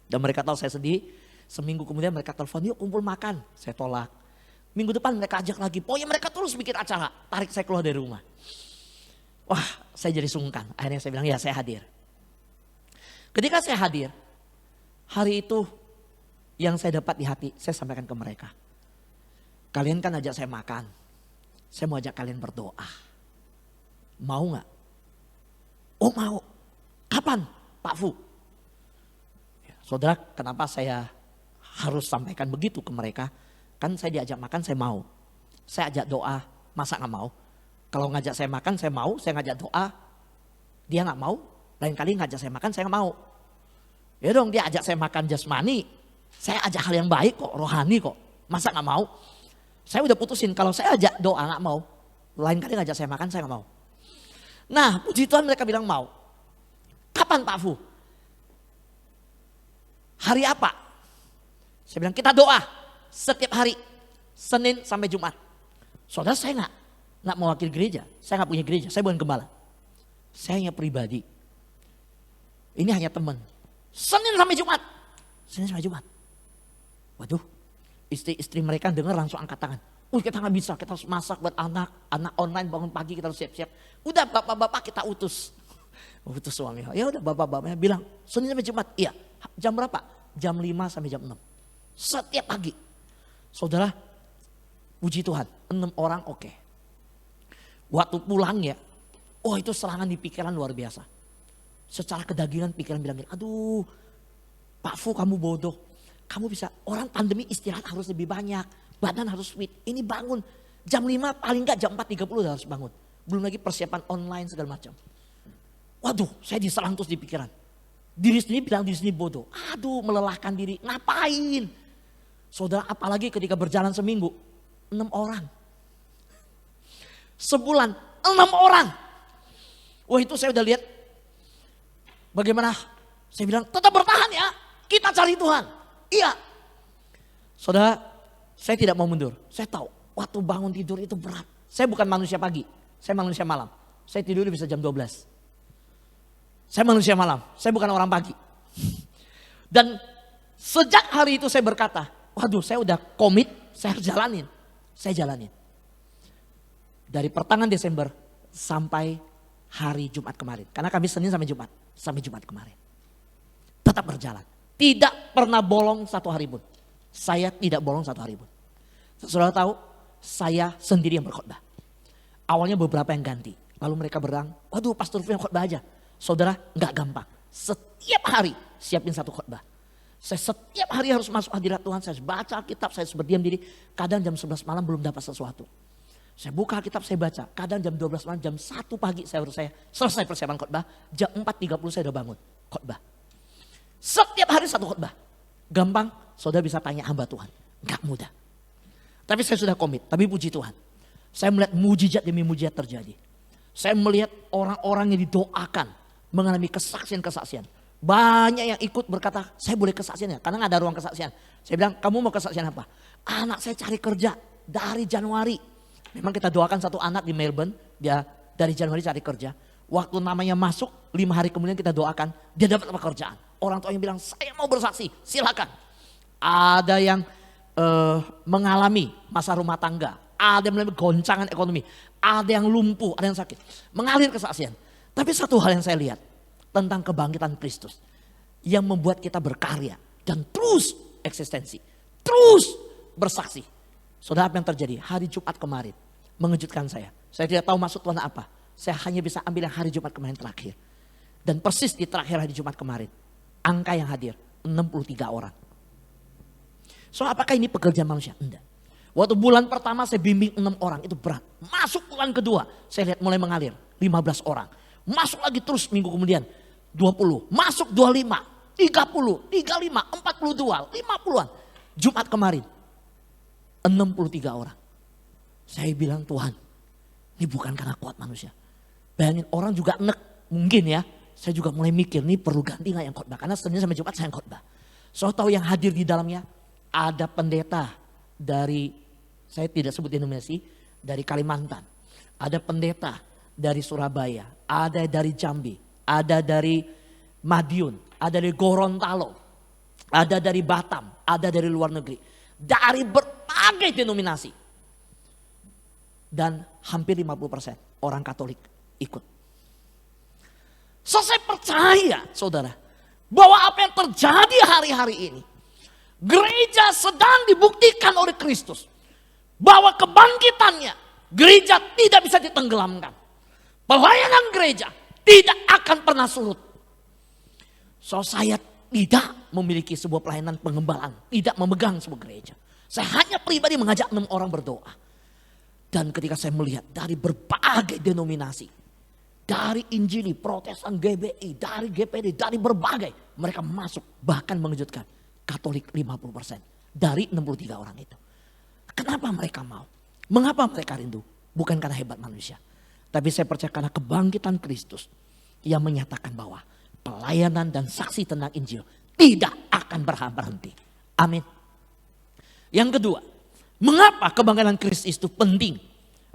[SPEAKER 5] Dan mereka tahu saya sedih. Seminggu kemudian mereka telepon, yuk kumpul makan. Saya tolak. Minggu depan mereka ajak lagi. Pokoknya mereka terus bikin acara. Tarik saya keluar dari rumah. Wah, saya jadi sungkan. Akhirnya saya bilang, ya saya hadir. Ketika saya hadir, hari itu yang saya dapat di hati, saya sampaikan ke mereka. Kalian kan ajak saya makan. Saya mau ajak kalian berdoa. Mau gak? Oh mau. Kapan Pak Fu? Ya, saudara, kenapa saya harus sampaikan begitu ke mereka? Kan saya diajak makan, saya mau. Saya ajak doa, masa gak mau? Kalau ngajak saya makan, saya mau. Saya ngajak doa, dia gak mau. Lain kali ngajak saya makan, saya gak mau. Ya dong, dia ajak saya makan jasmani. Saya ajak hal yang baik kok, rohani kok. Masa gak mau? Saya udah putusin, kalau saya ajak doa gak mau. Lain kali ngajak saya makan, saya gak mau. Nah, puji Tuhan mereka bilang mau. Kapan Pak Fu? Hari apa? Saya bilang kita doa setiap hari, Senin sampai Jumat. Saudara, saya nggak mewakili gereja, saya nggak punya gereja, saya bukan gembala. Saya hanya pribadi. Ini hanya teman. Senin sampai Jumat. Senin sampai Jumat. Waduh, istri mereka dengar langsung angkat tangan. Kita nggak bisa, kita harus masak buat anak online bangun pagi kita harus siap-siap. Udah bapak-bapak kita utus. Utus suami. Ya udah bapak-bapaknya bilang Senin sampai Jumat. Iya. Jam berapa? Jam 5 sampai jam 6. Setiap pagi. Saudara, puji Tuhan, 6 orang oke. Waktu pulang ya, oh itu serangan di pikiran luar biasa. Secara kedagingan pikiran bilang, aduh Pak Fu kamu bodoh. Kamu bisa, orang pandemi istirahat harus lebih banyak. Badan harus fit. Ini bangun jam 5 paling enggak jam 4.30 udah harus bangun. Belum lagi persiapan online segala macam. Waduh, saya diserang terus di pikiran. Diri sendiri bilang diri sendiri bodoh. Aduh, melelahkan diri. Ngapain? Saudara, apalagi ketika berjalan seminggu. 6 orang. Sebulan 6 orang. Wah, itu saya udah lihat. Bagaimana? Saya bilang tetap bertahan ya. Kita cari Tuhan. Iya. Saudara, saya tidak mau mundur. Saya tahu. Waktu bangun tidur itu berat. Saya bukan manusia pagi, saya manusia malam. Saya tidur bisa jam 12. Saya manusia malam, saya bukan orang pagi. Dan sejak hari itu saya berkata, waduh saya udah komit, saya harus jalanin. Saya jalanin. Dari pertengahan Desember sampai hari Jumat kemarin. Karena kami Senin sampai Jumat kemarin. Tetap berjalan. Tidak pernah bolong satu hari pun. Saya tidak bolong satu hari pun. Saudara tahu, saya sendiri yang berkhotbah. Awalnya beberapa yang ganti. Lalu mereka bilang, waduh Pastor Firman khotbah aja. Saudara gak gampang. Setiap hari siapin satu khotbah. Saya setiap hari harus masuk hadirat Tuhan. Saya baca Alkitab, saya berdiam diri. Kadang jam 11 malam belum dapat sesuatu. Saya buka Alkitab, saya baca. Kadang jam 12 malam, jam 1 pagi saya selesai persiapan khotbah. Jam 4.30 saya udah bangun khotbah. Setiap hari satu khotbah. Gampang, saudara bisa tanya hamba Tuhan. Gak mudah. Tapi saya sudah komit, tapi puji Tuhan. Saya melihat mujizat demi mujizat terjadi. Saya melihat orang-orang yang didoakan mengalami kesaksian-kesaksian. Banyak yang ikut berkata, saya boleh kesaksian ya? Karena gak ada ruang kesaksian. Saya bilang, kamu mau kesaksian apa? Anak saya cari kerja dari Januari. Memang kita doakan satu anak di Melbourne, dia dari Januari cari kerja. Waktu namanya masuk, 5 hari kemudian kita doakan, dia dapat pekerjaan. Orang tuanya bilang, saya mau bersaksi, silakan. Ada yang mengalami masa rumah tangga, ada yang mengalami goncangan ekonomi, ada yang lumpuh, ada yang sakit. Mengalir kesaksian. Tapi satu hal yang saya lihat tentang kebangkitan Kristus yang membuat kita berkarya dan terus eksistensi, terus bersaksi. Saudara, apa yang terjadi hari Jumat kemarin mengejutkan saya. Saya tidak tahu maksud Tuhan apa. Saya hanya bisa ambil yang hari Jumat kemarin terakhir. Dan persis di terakhir hari Jumat kemarin, angka yang hadir 63 orang. So apakah ini pekerjaan manusia? Enggak. Waktu bulan pertama saya bimbing 6 orang, itu berat. Masuk bulan kedua, saya lihat mulai mengalir 15 orang. Masuk lagi terus minggu kemudian 20, masuk 25, 30, 35, 42, 50-an. Jumat kemarin 63 orang. Saya bilang, Tuhan, ini bukan karena kuat manusia. Bayangin orang juga enek, mungkin ya. Saya juga mulai mikir, nih perlu ganti gak yang khotbah? Karena Senin sampai Jumat saya yang khotbah. So tahu yang hadir di dalamnya, ada pendeta dari, saya tidak sebut denominasi, dari Kalimantan. Ada pendeta dari Surabaya, ada dari Jambi, ada dari Madiun, ada dari Gorontalo, ada dari Batam, ada dari luar negeri. Dari berbagai denominasi. Dan hampir 50% orang Katolik ikut. So saya percaya saudara, bahwa apa yang terjadi hari-hari ini, gereja sedang dibuktikan oleh Kristus. Bahwa kebangkitannya, gereja tidak bisa ditenggelamkan. Pelayanan gereja tidak akan pernah surut. So saya tidak memiliki sebuah pelayanan pengembalaan. Tidak memegang sebuah gereja. Saya hanya pribadi mengajak 6 orang berdoa. Dan ketika saya melihat dari berbagai denominasi. Dari Injili, Protestan, GBI, dari GPD, dari berbagai. Mereka masuk bahkan mengejutkan. Katolik 50% dari 63 orang itu. Kenapa mereka mau? Mengapa mereka rindu? Bukan karena hebat manusia. Tapi saya percaya karena kebangkitan Kristus yang menyatakan bahwa pelayanan dan saksi tentang Injil tidak akan berhenti. Amin. Yang kedua, mengapa kebangkitan Kristus itu penting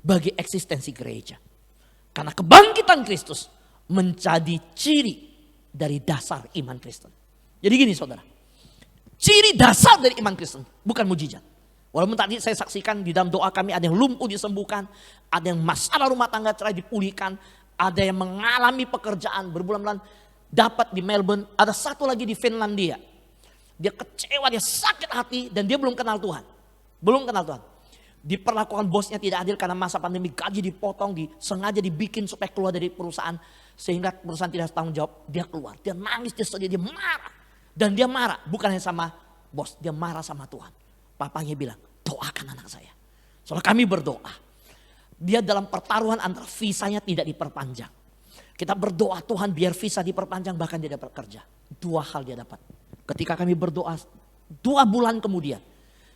[SPEAKER 5] bagi eksistensi gereja? Karena kebangkitan Kristus menjadi ciri dari dasar iman Kristen. Jadi gini saudara, ciri dasar dari iman Kristen bukan mujizat. Walaupun tadi saya saksikan di dalam doa kami ada yang lumpuh disembuhkan, ada yang masalah rumah tangga cerai dipulihkan, ada yang mengalami pekerjaan berbulan-bulan dapat di Melbourne, ada satu lagi di Finlandia. Dia kecewa, dia sakit hati dan dia belum kenal Tuhan. Belum kenal Tuhan. Diperlakukan bosnya tidak adil karena masa pandemi, gaji dipotong, sengaja dibikin supaya keluar dari perusahaan sehingga perusahaan tidak tanggung jawab. Dia keluar, dia nangis, dia sedih, dia marah. Dan dia marah bukan hanya sama bos, dia marah sama Tuhan. Papanya bilang, doakan anak saya. Soalnya kami berdoa. Dia dalam pertaruhan antara visanya tidak diperpanjang. Kita berdoa Tuhan biar visa diperpanjang bahkan dia dapat kerja. 2 hal dia dapat. Ketika kami berdoa 2 bulan kemudian.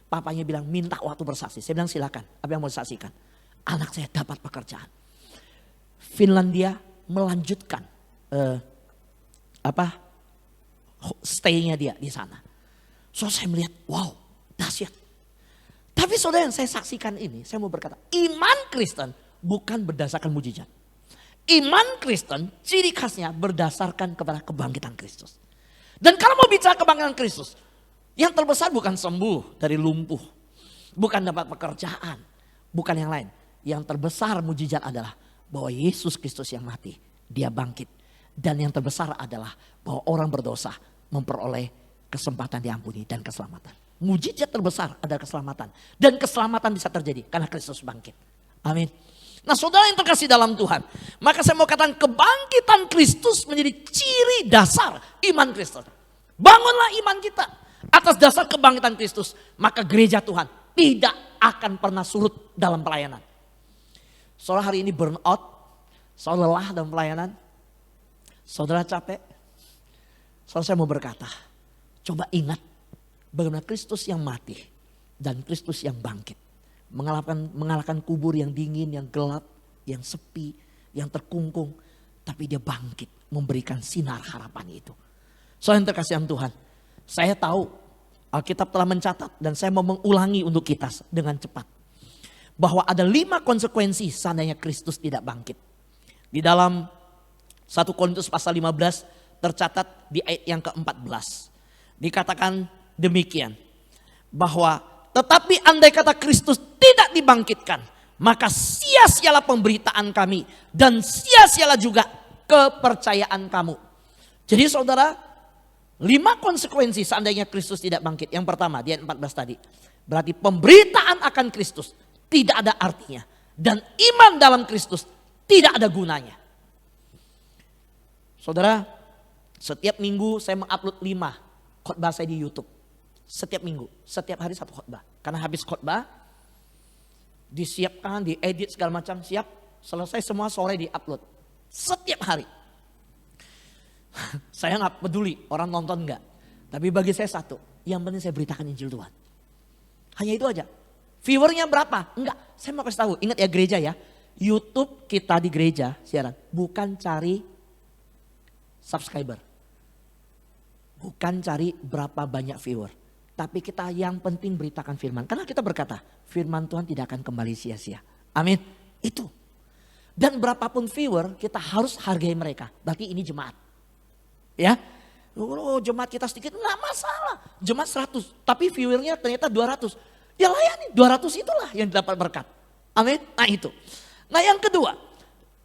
[SPEAKER 5] Papanya bilang minta waktu bersaksi. Saya bilang silakan, apa yang mau disaksikan? Anak saya dapat pekerjaan. Finlandia melanjutkan stay-nya dia di sana. So saya melihat, wow, dahsyat. Tapi saudara, yang saya saksikan ini, saya mau berkata, iman Kristen bukan berdasarkan mujizat. Iman Kristen ciri khasnya berdasarkan kepada kebangkitan Kristus. Dan kalau mau bicara kebangkitan Kristus, yang terbesar bukan sembuh dari lumpuh, bukan dapat pekerjaan, bukan yang lain. Yang terbesar mujizat adalah bahwa Yesus Kristus yang mati, dia bangkit. Dan yang terbesar adalah bahwa orang berdosa memperoleh kesempatan diampuni dan keselamatan. Mujizat terbesar adalah keselamatan. Dan keselamatan bisa terjadi karena Kristus bangkit. Amin. Nah saudara yang terkasih dalam Tuhan. Maka saya mau katakan kebangkitan Kristus menjadi ciri dasar iman Kristen. Bangunlah iman kita atas dasar kebangkitan Kristus. Maka gereja Tuhan tidak akan pernah surut dalam pelayanan. Saudara hari ini burn out. Saudara lelah dalam pelayanan. Saudara capek. Saudara saya mau berkata. Coba ingat. Bagaimana Kristus yang mati dan Kristus yang bangkit. Mengalahkan kubur yang dingin, yang gelap, yang sepi, yang terkungkung. Tapi dia bangkit memberikan sinar harapan itu. Soalnya yang terkasih Tuhan. Saya tahu Alkitab telah mencatat dan saya mau mengulangi untuk kita dengan cepat. Bahwa ada 5 konsekuensi seandainya Kristus tidak bangkit. Di dalam 1 Korintus pasal 15 tercatat di ayat yang ke-14. Dikatakan demikian, bahwa tetapi andai kata Kristus tidak dibangkitkan, maka sia-sialah pemberitaan kami dan sia-sialah juga kepercayaan kamu. Jadi saudara, 5 konsekuensi seandainya Kristus tidak bangkit. Yang pertama, di ayat 14 tadi, berarti pemberitaan akan Kristus tidak ada artinya dan iman dalam Kristus tidak ada gunanya. Saudara, setiap minggu saya mengupload 5 khotbah saya di YouTube. Setiap minggu, setiap hari 1 khotbah. Karena habis khotbah, disiapkan, diedit segala macam, siap. Selesai semua sore diupload. Setiap hari. Saya gak peduli orang nonton enggak. Tapi bagi saya satu, yang penting saya beritakan Injil Tuhan. Hanya itu aja. Viewernya berapa? Enggak, saya mau kasih tahu. Ingat ya gereja ya. YouTube kita di gereja siaran bukan cari subscriber. Bukan cari berapa banyak viewer. Tapi kita yang penting beritakan firman. Karena kita berkata, firman Tuhan tidak akan kembali sia-sia. Amin. Itu. Dan berapapun viewer, kita harus hargai mereka. Berarti ini jemaat. Ya. Oh, jemaat kita sedikit, enggak masalah. Jemaat 100, tapi viewernya ternyata 200. Ya layani, 200 itulah yang dapat berkat. Amin. Nah itu. Nah yang kedua,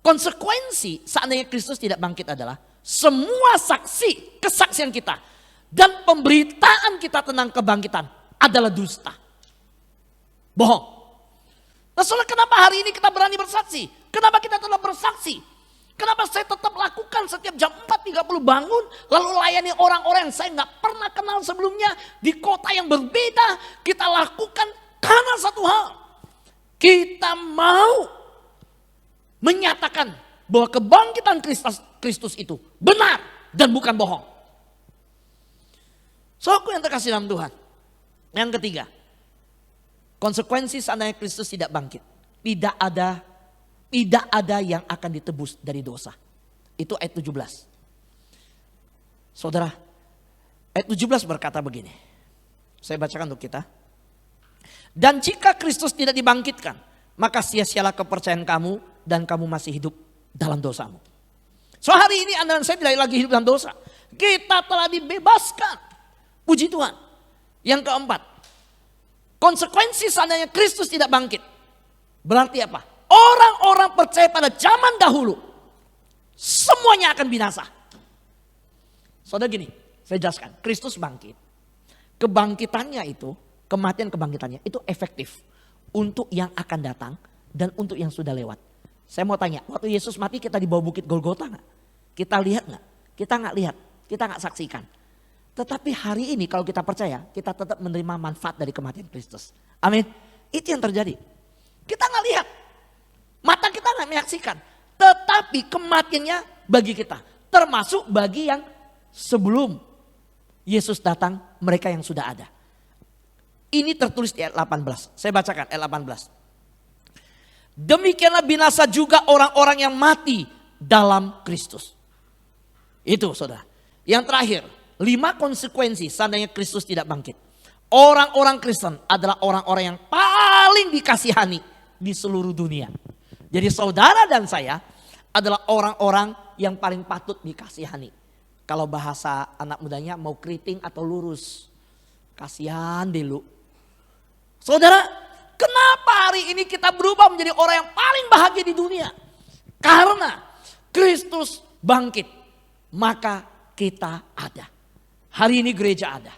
[SPEAKER 5] konsekuensi seandainya Kristus tidak bangkit adalah semua saksi, kesaksian kita dan pemberitaan kita tentang kebangkitan adalah dusta. Bohong. Nah soalnya kenapa hari ini kita berani bersaksi? Kenapa kita tetap bersaksi? Kenapa saya tetap lakukan setiap jam 4.30 bangun, lalu layani orang-orang yang saya gak pernah kenal sebelumnya di kota yang berbeda. Kita lakukan karena satu hal. Kita mau menyatakan bahwa kebangkitan Kristus itu benar dan bukan bohong. Saudaraku yang terkasih dalam Tuhan. Yang ketiga, konsekuensi seandainya Kristus tidak bangkit. Tidak ada yang akan ditebus dari dosa. Itu ayat 17. Saudara, ayat 17 berkata begini. Saya bacakan untuk kita. Dan jika Kristus tidak dibangkitkan, maka sia-sialah kepercayaan kamu dan kamu masih hidup dalam dosamu. So hari ini Anda dan saya tidak lagi hidup dalam dosa. Kita telah dibebaskan. Puji Tuhan. Yang keempat, konsekuensi seandainya Kristus tidak bangkit. Berarti apa? Orang-orang percaya pada zaman dahulu, semuanya akan binasa. Saudara gini, saya jelaskan. Kristus bangkit. Kebangkitannya itu, kematian kebangkitannya itu efektif. Untuk yang akan datang dan untuk yang sudah lewat. Saya mau tanya, waktu Yesus mati kita di bawah bukit Golgota gak? Kita lihat gak? Kita gak lihat, kita gak saksikan. Tetapi hari ini kalau kita percaya, kita tetap menerima manfaat dari kematian Kristus. Amin. Itu yang terjadi. Kita gak lihat. Mata kita gak menyaksikan. Tetapi kematiannya bagi kita. Termasuk bagi yang sebelum Yesus datang, mereka yang sudah ada. Ini tertulis di ayat 18. Saya bacakan ayat 18. Demikianlah binasa juga orang-orang yang mati dalam Kristus. Itu saudara. Yang terakhir. 5 konsekuensi seandainya Kristus tidak bangkit. orang-orang Kristen adalah orang-orang yang paling dikasihani di seluruh dunia. Jadi saudara dan saya adalah orang-orang yang paling patut dikasihani. Kalau bahasa anak mudanya mau keriting atau lurus. Kasihan deh lu. Saudara, kenapa hari ini kita berubah menjadi orang yang paling bahagia di dunia? Karena Kristus bangkit, maka kita ada. Hari ini gereja ada.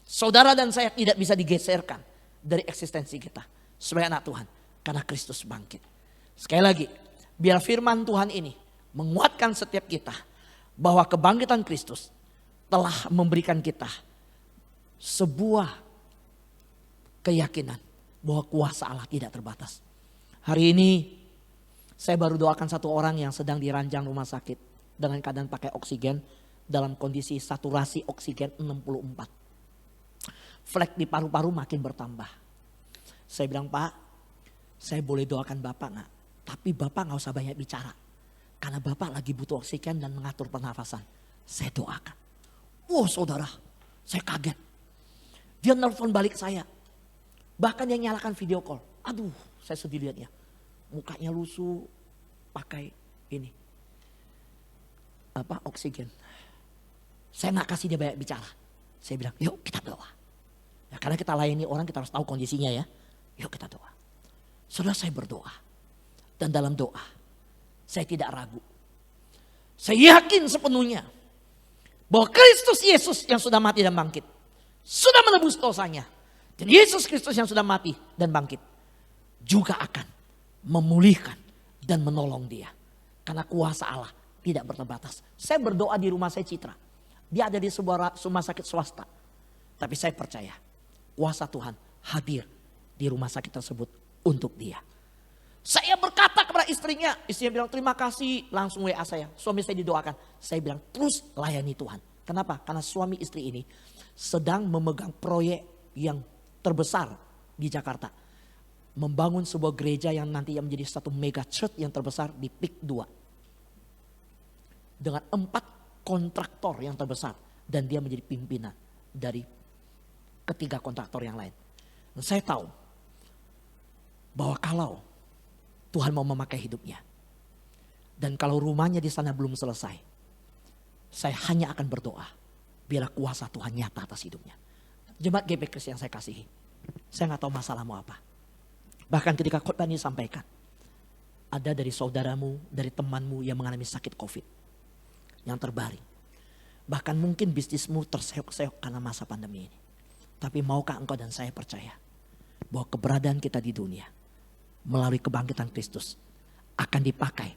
[SPEAKER 5] Saudara dan saya tidak bisa digeserkan dari eksistensi kita sebagai anak Tuhan. Karena Kristus bangkit. Sekali lagi, biar firman Tuhan ini menguatkan setiap kita bahwa kebangkitan Kristus telah memberikan kita sebuah keyakinan bahwa kuasa Allah tidak terbatas. Hari ini saya baru doakan satu orang yang sedang diranjang rumah sakit dengan keadaan pakai oksigen dalam kondisi saturasi oksigen 64. Flek di paru-paru makin bertambah. Saya bilang, Pak, saya boleh doakan Bapak nggak? Tapi Bapak nggak usah banyak bicara. Karena Bapak lagi butuh oksigen dan mengatur pernafasan. Saya doakan. Wah saudara, saya kaget. Dia nelfon balik saya. Bahkan dia nyalakan video call. Aduh, saya sedih lihatnya. Mukanya lusuh, pakai ini. Oksigen. Saya nggak kasih dia banyak bicara. Saya bilang, yuk kita doa. Ya, karena kita layani orang, kita harus tahu kondisinya ya. Yuk kita doa. Saudara, saya berdoa. Dan dalam doa, saya tidak ragu. Saya yakin sepenuhnya bahwa Kristus Yesus yang sudah mati dan bangkit sudah menebus dosanya. Dan Yesus Kristus yang sudah mati dan bangkit juga akan memulihkan dan menolong dia. Karena kuasa Allah tidak berterbatas. Saya berdoa di rumah saya Citra. Dia ada di sebuah rumah sakit swasta. Tapi saya percaya kuasa Tuhan hadir di rumah sakit tersebut untuk dia. Saya berkata kepada istrinya bilang terima kasih, langsung WA saya. Suami saya didoakan. Saya bilang terus layani Tuhan. Kenapa? Karena suami istri ini sedang memegang proyek yang terbesar di Jakarta. Membangun sebuah gereja yang nanti menjadi satu mega church yang terbesar di PIK 2. Dengan 4 kontraktor yang terbesar. Dan dia menjadi pimpinan dari ketiga kontraktor yang lain. Dan saya tahu bahwa kalau Tuhan mau memakai hidupnya. Dan kalau rumahnya di sana belum selesai. Saya hanya akan berdoa. Biarlah kuasa Tuhan nyata atas hidupnya. Jemaat GPKris yang saya kasihi. Saya gak tahu masalahmu apa. Bahkan ketika khotbah ini disampaikan. Ada dari saudaramu, dari temanmu yang mengalami sakit COVID. Yang terbaring. Bahkan mungkin bisnismu terseok-seok karena masa pandemi ini. Tapi maukah engkau dan saya percaya. Bahwa keberadaan kita di dunia. Melalui kebangkitan Kristus akan dipakai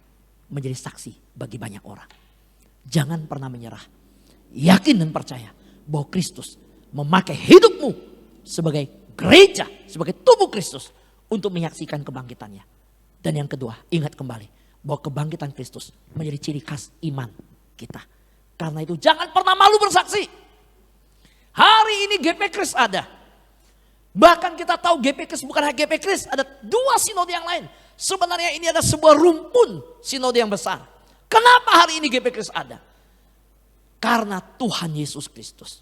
[SPEAKER 5] menjadi saksi bagi banyak orang. Jangan pernah menyerah. Yakin dan percaya bahwa Kristus memakai hidupmu sebagai gereja, sebagai tubuh Kristus untuk menyaksikan kebangkitannya. Dan yang kedua, ingat kembali bahwa kebangkitan Kristus menjadi ciri khas iman kita. Karena itu jangan pernah malu bersaksi. Hari ini GPKris ada. Bahkan kita tahu GPKris bukan hanya GPKris, ada 2 sinode yang lain. Sebenarnya ini ada sebuah rumpun sinode yang besar. Kenapa hari ini GPKris ada? Karena Tuhan Yesus Kristus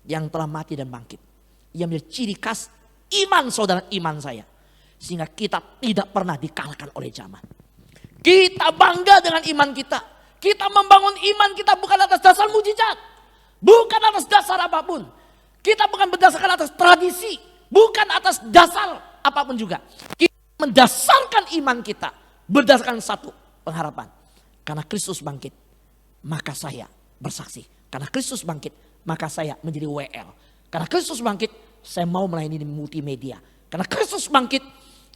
[SPEAKER 5] yang telah mati dan bangkit. Yang menjadi ciri khas iman saudara, iman saya. Sehingga kita tidak pernah dikalahkan oleh zaman. Kita bangga dengan iman kita. Kita membangun iman kita bukan atas dasar mujizat. Bukan atas dasar apapun. Kita bukan berdasarkan atas tradisi. Bukan atas dasar apapun juga. Kita mendasarkan iman kita berdasarkan satu pengharapan. Karena Kristus bangkit, maka saya bersaksi. Karena Kristus bangkit, maka saya menjadi WL. Karena Kristus bangkit, saya mau melayani di multimedia. Karena Kristus bangkit,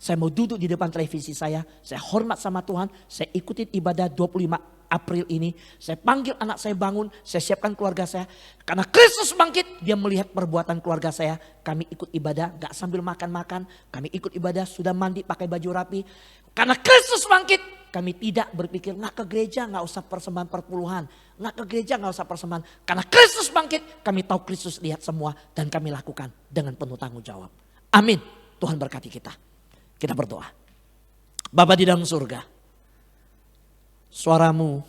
[SPEAKER 5] saya mau duduk di depan televisi saya hormat sama Tuhan, saya ikutin ibadah 25 April ini, saya panggil anak saya bangun, saya siapkan keluarga saya. Karena Kristus bangkit, dia melihat perbuatan keluarga saya. Kami ikut ibadah, gak sambil makan-makan. Kami ikut ibadah, sudah mandi, pakai baju rapi. Karena Kristus bangkit, kami tidak berpikir, gak ke gereja, gak usah persembahan perpuluhan. Gak ke gereja, gak usah persembahan. Karena Kristus bangkit, kami tahu Kristus lihat semua. Dan kami lakukan dengan penuh tanggung jawab. Amin. Tuhan berkati kita. Kita berdoa. Bapa di dalam surga. Suaramu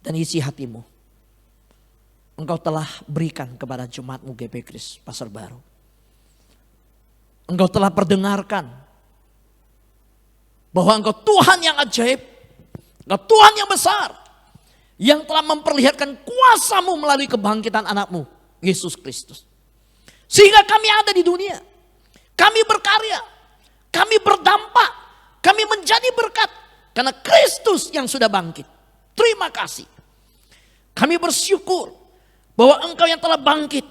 [SPEAKER 5] dan isi hatimu. Engkau telah berikan kepada jemaatmu GPKris Pasar Baru. Engkau telah perdengarkan bahwa Engkau Tuhan yang ajaib, Engkau Tuhan yang besar, yang telah memperlihatkan kuasa-Mu melalui kebangkitan anak-Mu, Yesus Kristus. Sehingga kami ada di dunia, kami berkarya, kami berdampak, kami menjadi berkat karena Kristus yang sudah bangkit. Terima kasih. Kami bersyukur bahwa Engkau yang telah bangkit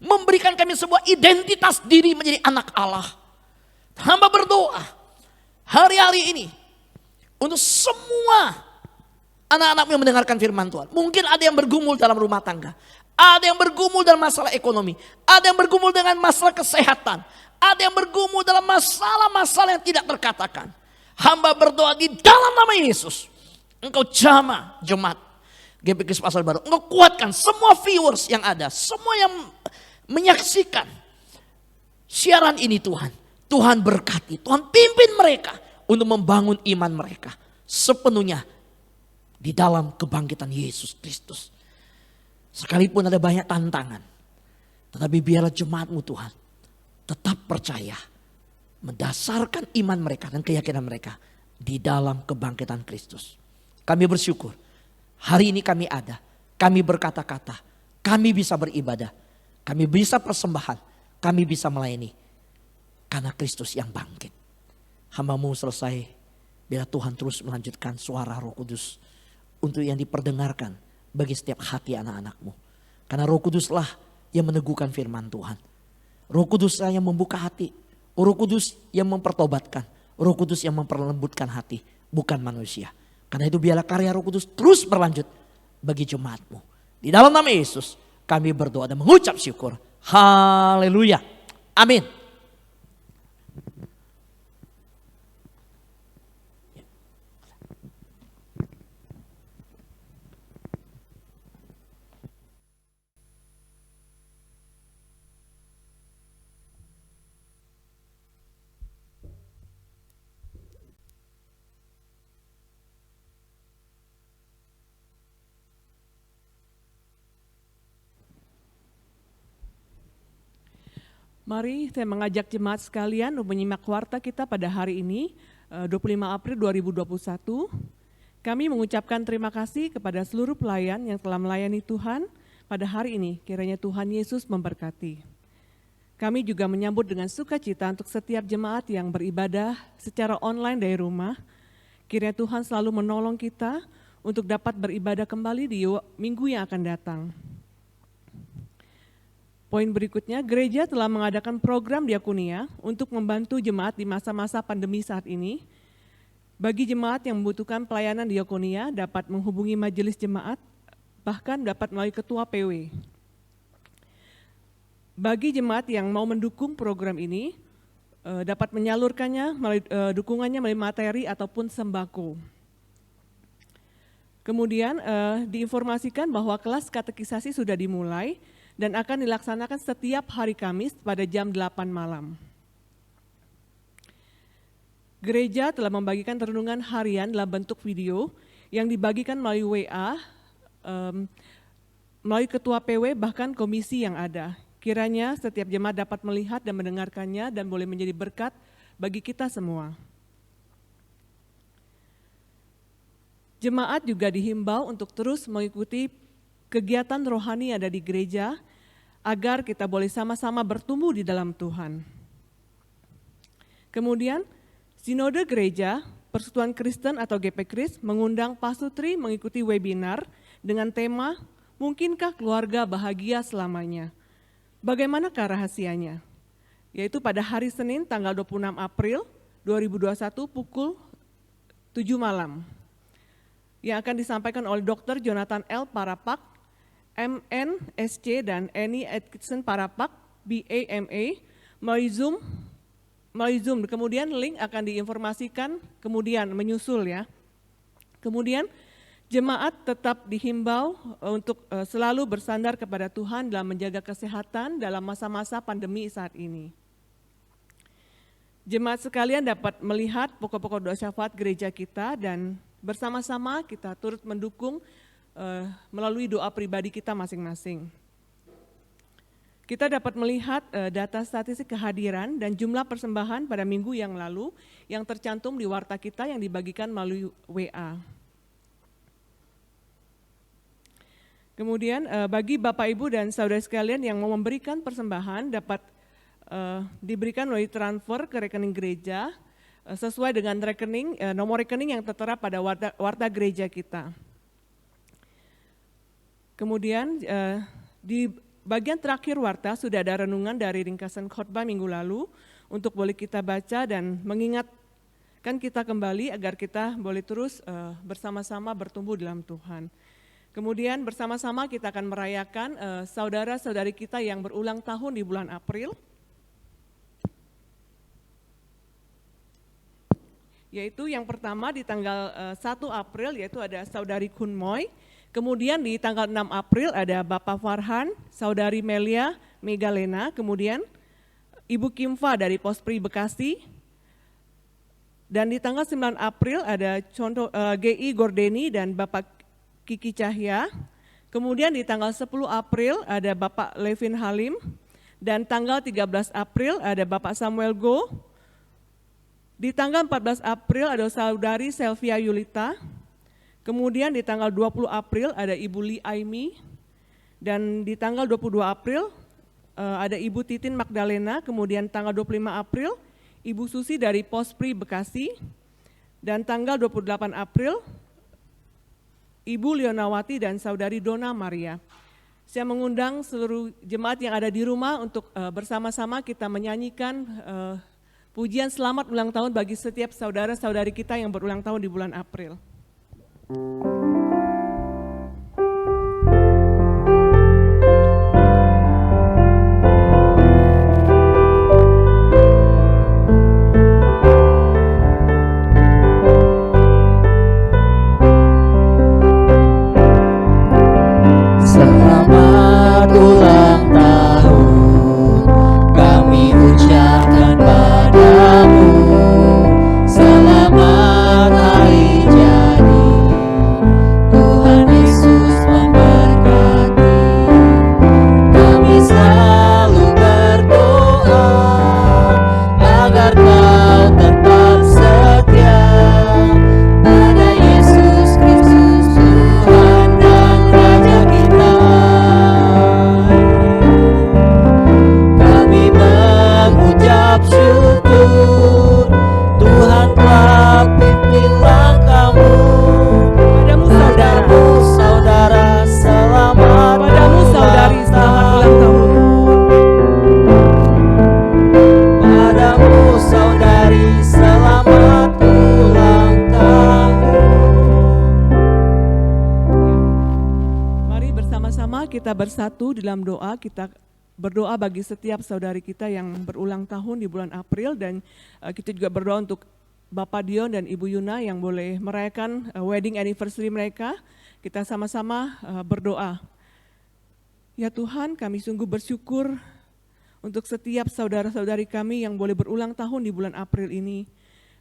[SPEAKER 5] memberikan kami sebuah identitas diri menjadi anak Allah. Hamba berdoa hari-hari ini untuk semua anak-anak yang mendengarkan firman Tuhan. Mungkin ada yang bergumul dalam rumah tangga, ada yang bergumul dalam masalah ekonomi, ada yang bergumul dengan masalah kesehatan, ada yang bergumul dalam masalah-masalah yang tidak terkatakan. Hamba berdoa di dalam nama Yesus, Engkau jamah jemaat GPKRIS Pasar Baru. Engkau kuatkan semua viewers yang ada, semua yang menyaksikan siaran ini Tuhan. Tuhan berkati, Tuhan pimpin mereka untuk membangun iman mereka sepenuhnya di dalam kebangkitan Yesus Kristus. Sekalipun ada banyak tantangan, tetapi biarlah jemaat-Mu Tuhan tetap percaya, mendasarkan iman mereka dan keyakinan mereka di dalam kebangkitan Kristus. Kami bersyukur hari ini kami ada, kami berkata-kata, kami bisa beribadah, kami bisa persembahan, kami bisa melayani karena Kristus yang bangkit. Hamba-Mu selesai, biar Tuhan terus melanjutkan suara Roh Kudus untuk yang diperdengarkan bagi setiap hati anak-anak-Mu. Karena Roh Kuduslah yang meneguhkan firman Tuhan. Roh Kuduslah yang membuka hati. Roh Kudus yang mempertobatkan. Roh Kudus yang memperlembutkan hati, bukan manusia. Karena itu biarlah karya Roh Kudus terus berlanjut bagi jemaat-Mu. Di dalam nama Yesus kami berdoa dan mengucap syukur. Haleluya. Amin.
[SPEAKER 1] Mari saya mengajak jemaat sekalian untuk menyimak warta kita pada hari ini, 25 April 2021. Kami mengucapkan terima kasih kepada seluruh pelayan yang telah melayani Tuhan pada hari ini. Kiranya Tuhan Yesus memberkati. Kami juga menyambut dengan sukacita untuk setiap jemaat yang beribadah secara online dari rumah. Kiranya Tuhan selalu menolong kita untuk dapat beribadah kembali di minggu yang akan datang. Poin berikutnya, gereja telah mengadakan program diakonia untuk membantu jemaat di masa-masa pandemi saat ini. Bagi jemaat yang membutuhkan pelayanan diakonia dapat menghubungi majelis jemaat, bahkan dapat melalui ketua PW. Bagi jemaat yang mau mendukung program ini, dapat menyalurkannya dukungannya melalui materi ataupun sembako. Kemudian diinformasikan bahwa kelas katekisasi sudah dimulai dan akan dilaksanakan setiap hari Kamis pada jam 8 malam. Gereja telah membagikan renungan harian dalam bentuk video yang dibagikan melalui WA, melalui ketua PW bahkan komisi yang ada. Kiranya setiap jemaat dapat melihat dan mendengarkannya dan boleh menjadi berkat bagi kita semua. Jemaat juga dihimbau untuk terus mengikuti kegiatan rohani yang ada di gereja, agar kita boleh sama-sama bertumbuh di dalam Tuhan. Kemudian, Sinode Gereja, Persekutuan Kristen atau GPKRIS mengundang pasutri mengikuti webinar dengan tema, Mungkinkah Keluarga Bahagia Selamanya? Bagaimanakah rahasianya? Yaitu pada hari Senin tanggal 26 April 2021 pukul 7 malam. Yang akan disampaikan oleh Dr. Jonathan L. Parapak, MN, SC, dan Annie Atkinson Parapak, BAMA, melalui Zoom. Kemudian link akan diinformasikan, kemudian menyusul ya. Kemudian jemaat tetap dihimbau untuk selalu bersandar kepada Tuhan dalam menjaga kesehatan dalam masa-masa pandemi saat ini. Jemaat sekalian dapat melihat pokok-pokok doa syafaat gereja kita dan bersama-sama kita turut mendukung melalui doa pribadi kita masing-masing. Kita dapat melihat data statistik kehadiran dan jumlah persembahan pada minggu yang lalu yang tercantum di warta kita yang dibagikan melalui WA. Kemudian bagi Bapak, Ibu, dan saudara sekalian yang mau memberikan persembahan dapat diberikan melalui transfer ke rekening gereja sesuai dengan nomor rekening yang tertera pada warta gereja kita. Kemudian di bagian terakhir warta sudah ada renungan dari ringkasan khotbah minggu lalu untuk boleh kita baca dan mengingatkan kita kembali agar kita boleh terus bersama-sama bertumbuh dalam Tuhan. Kemudian bersama-sama kita akan merayakan saudara-saudari kita yang berulang tahun di bulan April. Yaitu yang pertama di tanggal 1 April yaitu ada saudari Kunmoy. Kemudian di tanggal 6 April ada Bapak Farhan, saudari Melia Megalena. Kemudian Ibu Kimfa dari Pospri Bekasi. Dan di tanggal 9 April ada GI Gordeni dan Bapak Kiki Cahya. Kemudian di tanggal 10 April ada Bapak Levin Halim, dan tanggal 13 April ada Bapak Samuel Go. Di tanggal 14 April ada saudari Selvia Yulita. Kemudian di tanggal 20 April ada Ibu Li Aimi, dan di tanggal 22 April ada Ibu Titin Magdalena. Kemudian tanggal 25 April Ibu Susi dari Pospri Bekasi, dan tanggal 28 April Ibu Leonawati dan saudari Dona Maria. Saya mengundang seluruh jemaat yang ada di rumah untuk bersama-sama kita menyanyikan pujian selamat ulang tahun bagi setiap saudara-saudari kita yang berulang tahun di bulan April.
[SPEAKER 4] Selamat ulang tahun kami ucapkan padamu. Selamat hari jadi, Tuhan Yesus memberkati. Kami selalu berdoa agar kau tetap setia pada Yesus Kristus Tuhan dan Raja kita. Kami mengucap syukur, Tuhan telah pimpin langkahmu.
[SPEAKER 1] Padamu saudara,
[SPEAKER 4] Padamu saudara, selamat
[SPEAKER 1] padamu saudari,
[SPEAKER 4] ulang
[SPEAKER 1] selamat ulang tahun.
[SPEAKER 4] Padamu saudari, selamat ulang tahun.
[SPEAKER 1] Mari bersama-sama kita bersatu dalam doa, kita berdoa bagi setiap saudari kita yang berulang tahun di bulan April, dan kita juga berdoa untuk Bapak Dion dan Ibu Yuna yang boleh merayakan wedding anniversary mereka. Kita sama-sama berdoa. Ya Tuhan, kami sungguh bersyukur untuk setiap saudara-saudari kami yang boleh berulang tahun di bulan April ini.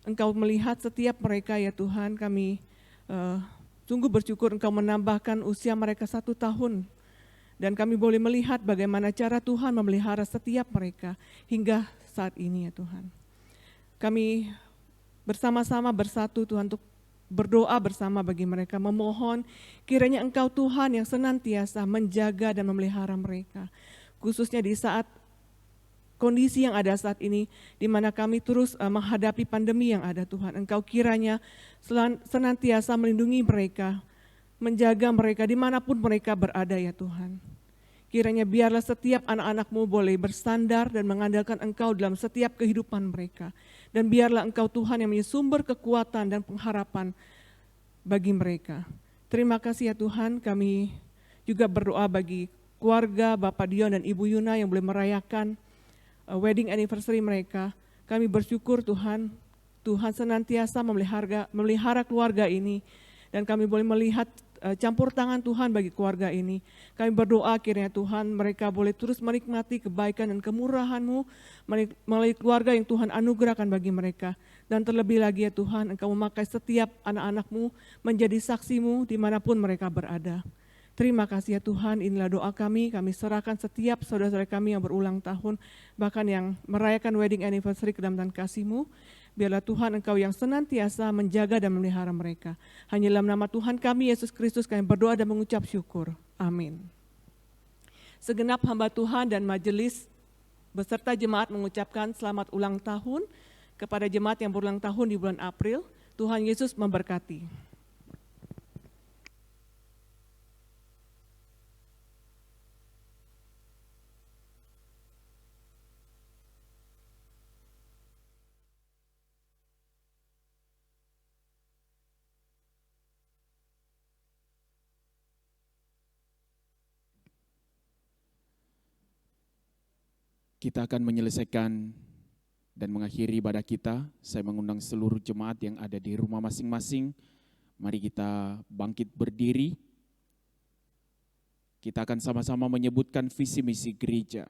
[SPEAKER 1] Engkau melihat setiap mereka ya Tuhan, kami sungguh bersyukur Engkau menambahkan usia mereka 1 tahun. Dan kami boleh melihat bagaimana cara Tuhan memelihara setiap mereka hingga saat ini ya Tuhan. Kami bersama-sama bersatu Tuhan untuk berdoa bersama bagi mereka, memohon kiranya Engkau Tuhan yang senantiasa menjaga dan memelihara mereka. Khususnya di saat kondisi yang ada saat ini, di mana kami terus menghadapi pandemi yang ada Tuhan. Engkau kiranya senantiasa melindungi mereka, menjaga mereka dimanapun mereka berada ya Tuhan. Kiranya biarlah setiap anak-anak-Mu boleh bersandar dan mengandalkan Engkau dalam setiap kehidupan mereka. Dan biarlah Engkau Tuhan yang menjadi sumber kekuatan dan pengharapan bagi mereka. Terima kasih ya Tuhan, kami juga berdoa bagi keluarga Bapak Dion dan Ibu Yuna yang boleh merayakan wedding anniversary mereka. Kami bersyukur Tuhan, Tuhan senantiasa memelihara keluarga ini. Dan kami boleh melihat campur tangan Tuhan bagi keluarga ini. Kami berdoa kiranya Tuhan mereka boleh terus menikmati kebaikan dan kemurahan-Mu melalui keluarga yang Tuhan anugerahkan bagi mereka. Dan terlebih lagi ya Tuhan, Engkau memakai setiap anak-anak-Mu menjadi saksi-Mu dimanapun mereka berada. Terima kasih ya Tuhan, inilah doa kami serahkan setiap saudara-saudara kami yang berulang tahun, bahkan yang merayakan wedding anniversary ke dalam tangan kasih-Mu. Biarlah Tuhan Engkau yang senantiasa menjaga dan memelihara mereka. Hanya dalam nama Tuhan kami, Yesus Kristus, kami berdoa dan mengucap syukur. Amin. Segenap hamba Tuhan dan majelis beserta jemaat mengucapkan selamat ulang tahun kepada jemaat yang berulang tahun di bulan April. Tuhan Yesus memberkati.
[SPEAKER 3] Kita akan menyelesaikan dan mengakhiri ibadah kita. Saya mengundang seluruh jemaat yang ada di rumah masing-masing. Mari kita bangkit berdiri. Kita akan sama-sama menyebutkan visi misi gereja.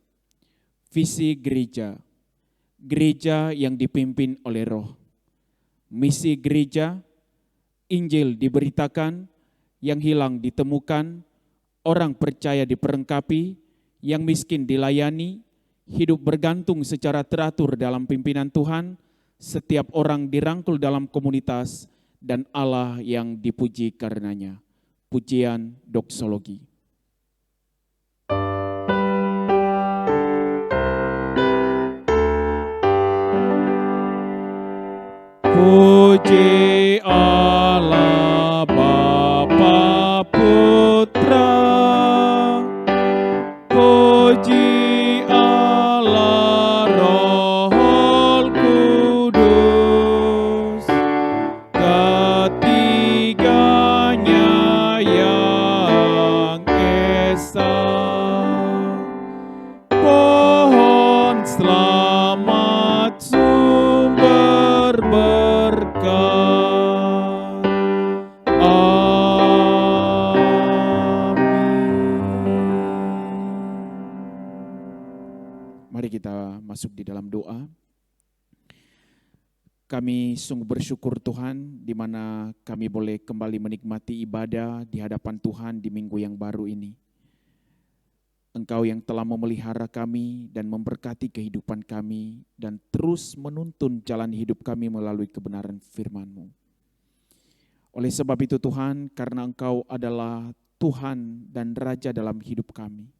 [SPEAKER 3] Visi gereja, gereja yang dipimpin oleh Roh. Misi gereja, Injil diberitakan, yang hilang ditemukan, orang percaya diperlengkapi, yang miskin dilayani, hidup bergantung secara teratur dalam pimpinan Tuhan, setiap orang dirangkul dalam komunitas, dan Allah yang dipuji karenanya. Pujian doksologi. Puji Allah Bapa Putra, puji masuk di dalam doa. Kami sungguh bersyukur Tuhan di mana kami boleh kembali menikmati ibadah di hadapan Tuhan di minggu yang baru ini. Engkau yang telah memelihara kami dan memberkati kehidupan kami dan terus menuntun jalan hidup kami melalui kebenaran firman-Mu. Oleh sebab itu Tuhan, karena Engkau adalah Tuhan dan Raja dalam hidup kami,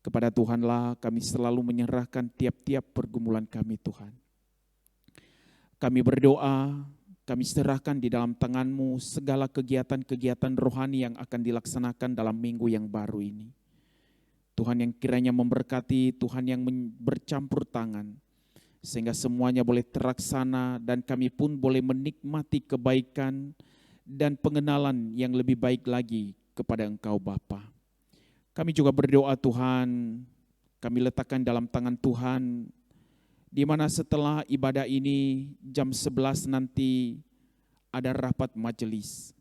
[SPEAKER 3] kepada Tuhanlah kami selalu menyerahkan tiap-tiap pergumulan kami Tuhan. Kami berdoa, kami serahkan di dalam tangan-Mu segala kegiatan-kegiatan rohani yang akan dilaksanakan dalam minggu yang baru ini. Tuhan yang kiranya memberkati, Tuhan yang bercampur tangan, sehingga semuanya boleh terlaksana dan kami pun boleh menikmati kebaikan dan pengenalan yang lebih baik lagi kepada Engkau Bapa. Kami juga berdoa Tuhan, kami letakkan dalam tangan Tuhan, di mana setelah ibadah ini jam 11 nanti ada rapat majelis.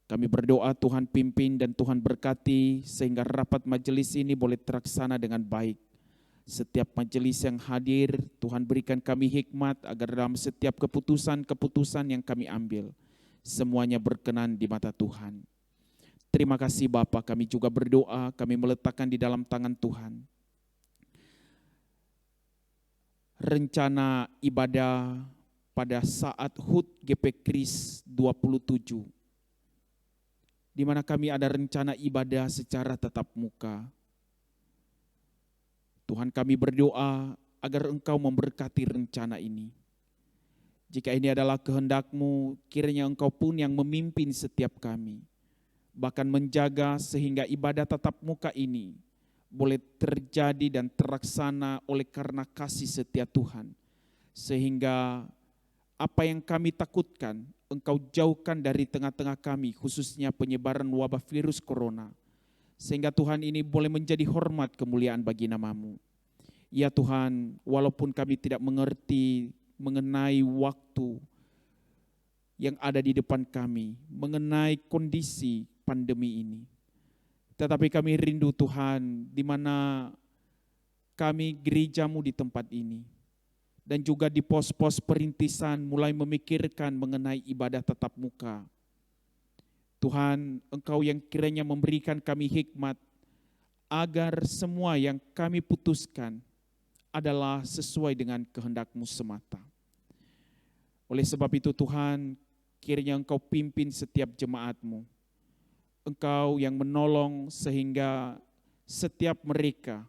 [SPEAKER 3] Kami berdoa Tuhan pimpin dan Tuhan berkati sehingga rapat majelis ini boleh terlaksana dengan baik. Setiap majelis yang hadir, Tuhan berikan kami hikmat agar dalam setiap keputusan-keputusan yang kami ambil, semuanya berkenan di mata Tuhan. Terima kasih Bapa, kami juga berdoa, kami meletakkan di dalam tangan Tuhan rencana ibadah pada saat HUT GP Kris 27, di mana kami ada rencana ibadah secara tatap muka. Tuhan kami berdoa agar Engkau memberkati rencana ini. Jika ini adalah kehendak-Mu, kiranya Engkau pun yang memimpin setiap kami, bahkan menjaga sehingga ibadah tatap muka ini boleh terjadi dan terlaksana oleh karena kasih setia Tuhan. Sehingga apa yang kami takutkan, Engkau jauhkan dari tengah-tengah kami, khususnya penyebaran wabah virus corona. Sehingga Tuhan ini boleh menjadi hormat kemuliaan bagi nama-Mu. Ya Tuhan, walaupun kami tidak mengerti mengenai waktu yang ada di depan kami, mengenai kondisi pandemi ini, tetapi kami rindu Tuhan di mana kami gereja-Mu di tempat ini dan juga di pos-pos perintisan mulai memikirkan mengenai ibadah tatap muka. Tuhan, Engkau yang kiranya memberikan kami hikmat agar semua yang kami putuskan adalah sesuai dengan kehendak-Mu semata. Oleh sebab itu Tuhan, kiranya Engkau pimpin setiap jemaat-Mu. Engkau yang menolong sehingga setiap mereka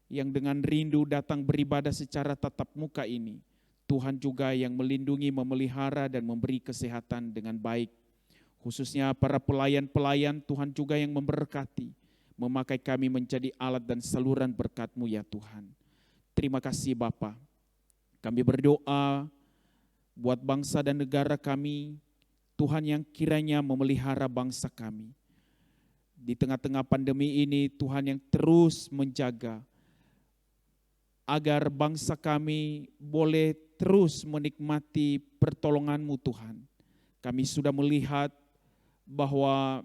[SPEAKER 3] yang dengan rindu datang beribadah secara tatap muka ini, Tuhan juga yang melindungi, memelihara dan memberi kesehatan dengan baik. Khususnya para pelayan-pelayan, Tuhan juga yang memberkati, memakai kami menjadi alat dan saluran berkat-Mu ya Tuhan. Terima kasih Bapa. Kami berdoa buat bangsa dan negara kami, Tuhan yang kiranya memelihara bangsa kami. Di tengah-tengah pandemi ini, Tuhan yang terus menjaga agar bangsa kami boleh terus menikmati pertolongan-Mu Tuhan. Kami sudah melihat bahwa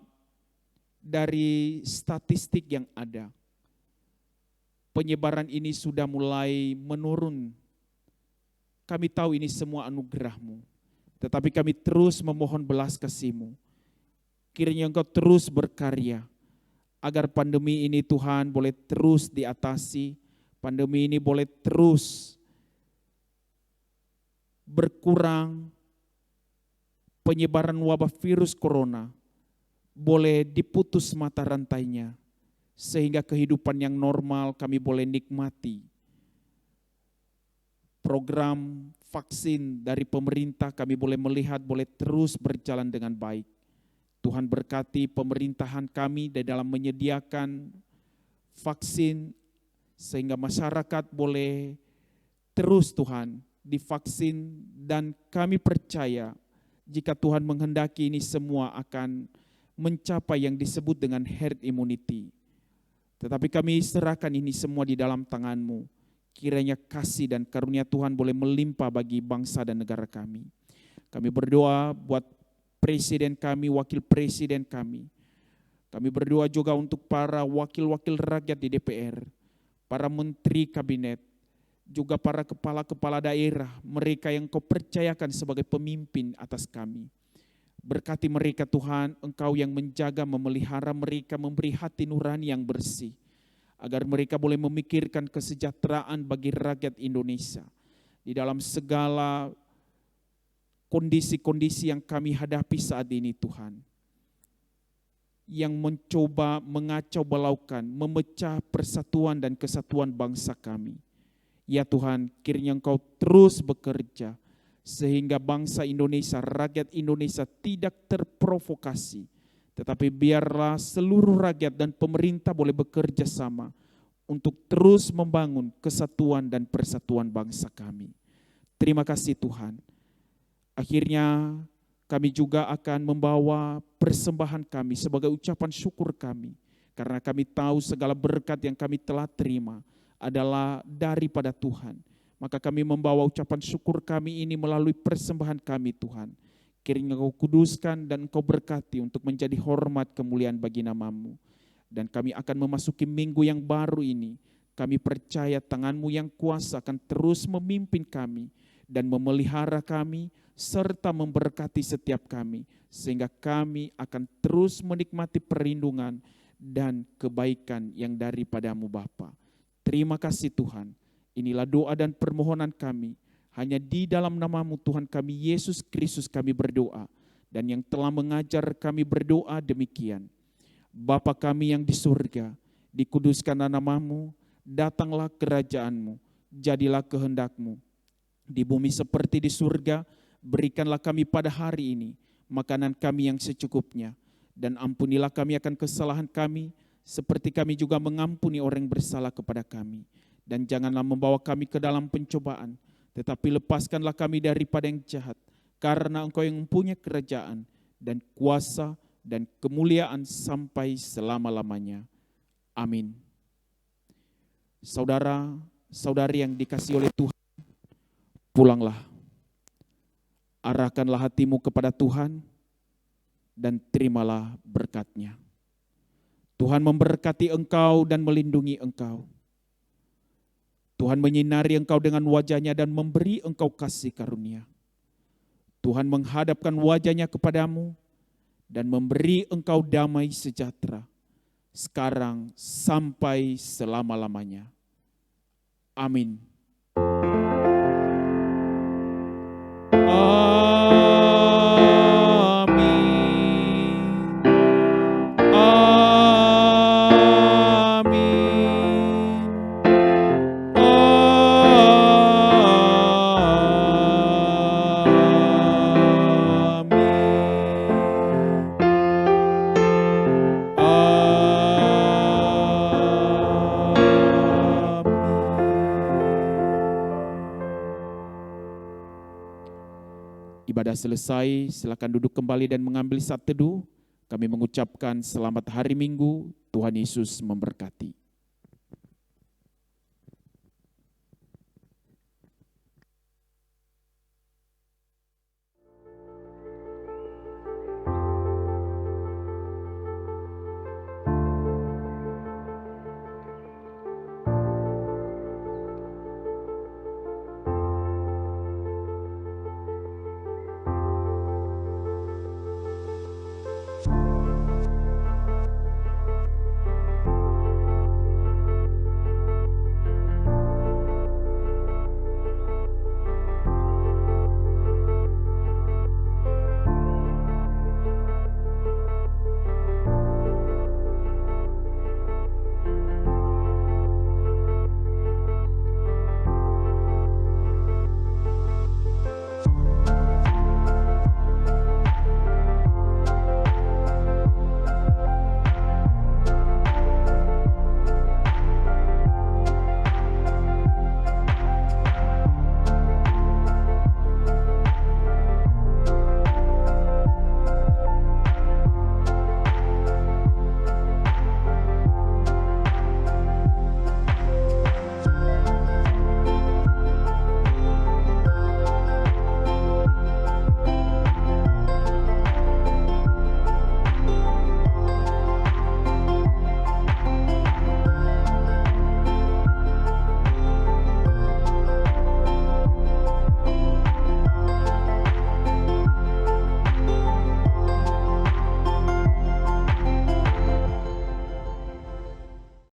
[SPEAKER 3] dari statistik yang ada, penyebaran ini sudah mulai menurun. Kami tahu ini semua anugerah-Mu, tetapi kami terus memohon belas kasih-Mu. Kiranya Engkau terus berkarya, agar pandemi ini Tuhan boleh terus diatasi, pandemi ini boleh terus berkurang, penyebaran wabah virus corona boleh diputus mata rantainya, sehingga kehidupan yang normal kami boleh nikmati. Program vaksin dari pemerintah kami boleh melihat boleh terus berjalan dengan baik. Tuhan berkati pemerintahan kami di dalam menyediakan vaksin, sehingga masyarakat boleh terus Tuhan divaksin, dan kami percaya jika Tuhan menghendaki ini semua akan mencapai yang disebut dengan herd immunity. Tetapi kami serahkan ini semua di dalam tangan-Mu. Kiranya kasih dan karunia Tuhan boleh melimpah bagi bangsa dan negara kami. Kami berdoa buat presiden kami, wakil presiden kami. Kami berdoa juga untuk para wakil-wakil rakyat di DPR, para menteri kabinet, juga para kepala-kepala daerah, mereka yang Kau percayakan sebagai pemimpin atas kami. Berkati mereka Tuhan, Engkau yang menjaga, memelihara mereka, memberi hati nurani yang bersih, agar mereka boleh memikirkan kesejahteraan bagi rakyat Indonesia. Di dalam segala kondisi-kondisi yang kami hadapi saat ini Tuhan, yang mencoba mengacau balaukan, memecah persatuan dan kesatuan bangsa kami. Ya Tuhan, kiranya Engkau terus bekerja, sehingga bangsa Indonesia, rakyat Indonesia tidak terprovokasi, tetapi biarlah seluruh rakyat dan pemerintah boleh bekerja sama untuk terus membangun kesatuan dan persatuan bangsa kami. Terima kasih Tuhan. Akhirnya kami juga akan membawa persembahan kami sebagai ucapan syukur kami, karena kami tahu segala berkat yang kami telah terima adalah daripada Tuhan. Maka kami membawa ucapan syukur kami ini melalui persembahan kami Tuhan. Kiranya Kau kuduskan dan Kau berkati untuk menjadi hormat kemuliaan bagi nama-Mu. Dan kami akan memasuki minggu yang baru ini. Kami percaya tangan-Mu yang kuasa akan terus memimpin kami dan memelihara kami serta memberkati setiap kami, sehingga kami akan terus menikmati perlindungan dan kebaikan yang daripada-Mu Bapa. Terima kasih Tuhan. Inilah doa dan permohonan kami. Hanya di dalam nama-Mu Tuhan kami Yesus Kristus kami berdoa. Dan yang telah mengajar kami berdoa demikian. Bapa kami yang di surga, dikuduskanlah nama-Mu, datanglah kerajaan-Mu, jadilah kehendak-Mu. Di bumi seperti di surga, berikanlah kami pada hari ini makanan kami yang secukupnya. Dan ampunilah kami akan kesalahan kami, seperti kami juga mengampuni orang yang bersalah kepada kami. Dan janganlah membawa kami ke dalam pencobaan, tetapi lepaskanlah kami daripada yang jahat. Karena Engkau yang mempunyai kerajaan dan kuasa dan kemuliaan sampai selama-lamanya. Amin. Saudara, saudari yang dikasihi oleh Tuhan, pulanglah. Arahkanlah hatimu kepada Tuhan dan terimalah berkat-Nya. Tuhan memberkati engkau dan melindungi engkau. Tuhan menyinari engkau dengan wajah-Nya dan memberi engkau kasih karunia. Tuhan menghadapkan wajah-Nya kepadamu
[SPEAKER 6] dan memberi engkau damai sejahtera, sekarang sampai selama-lamanya. Amin. Ibadah selesai, silakan duduk kembali dan mengambil saat teduh. Kami mengucapkan selamat hari Minggu, Tuhan Yesus memberkati.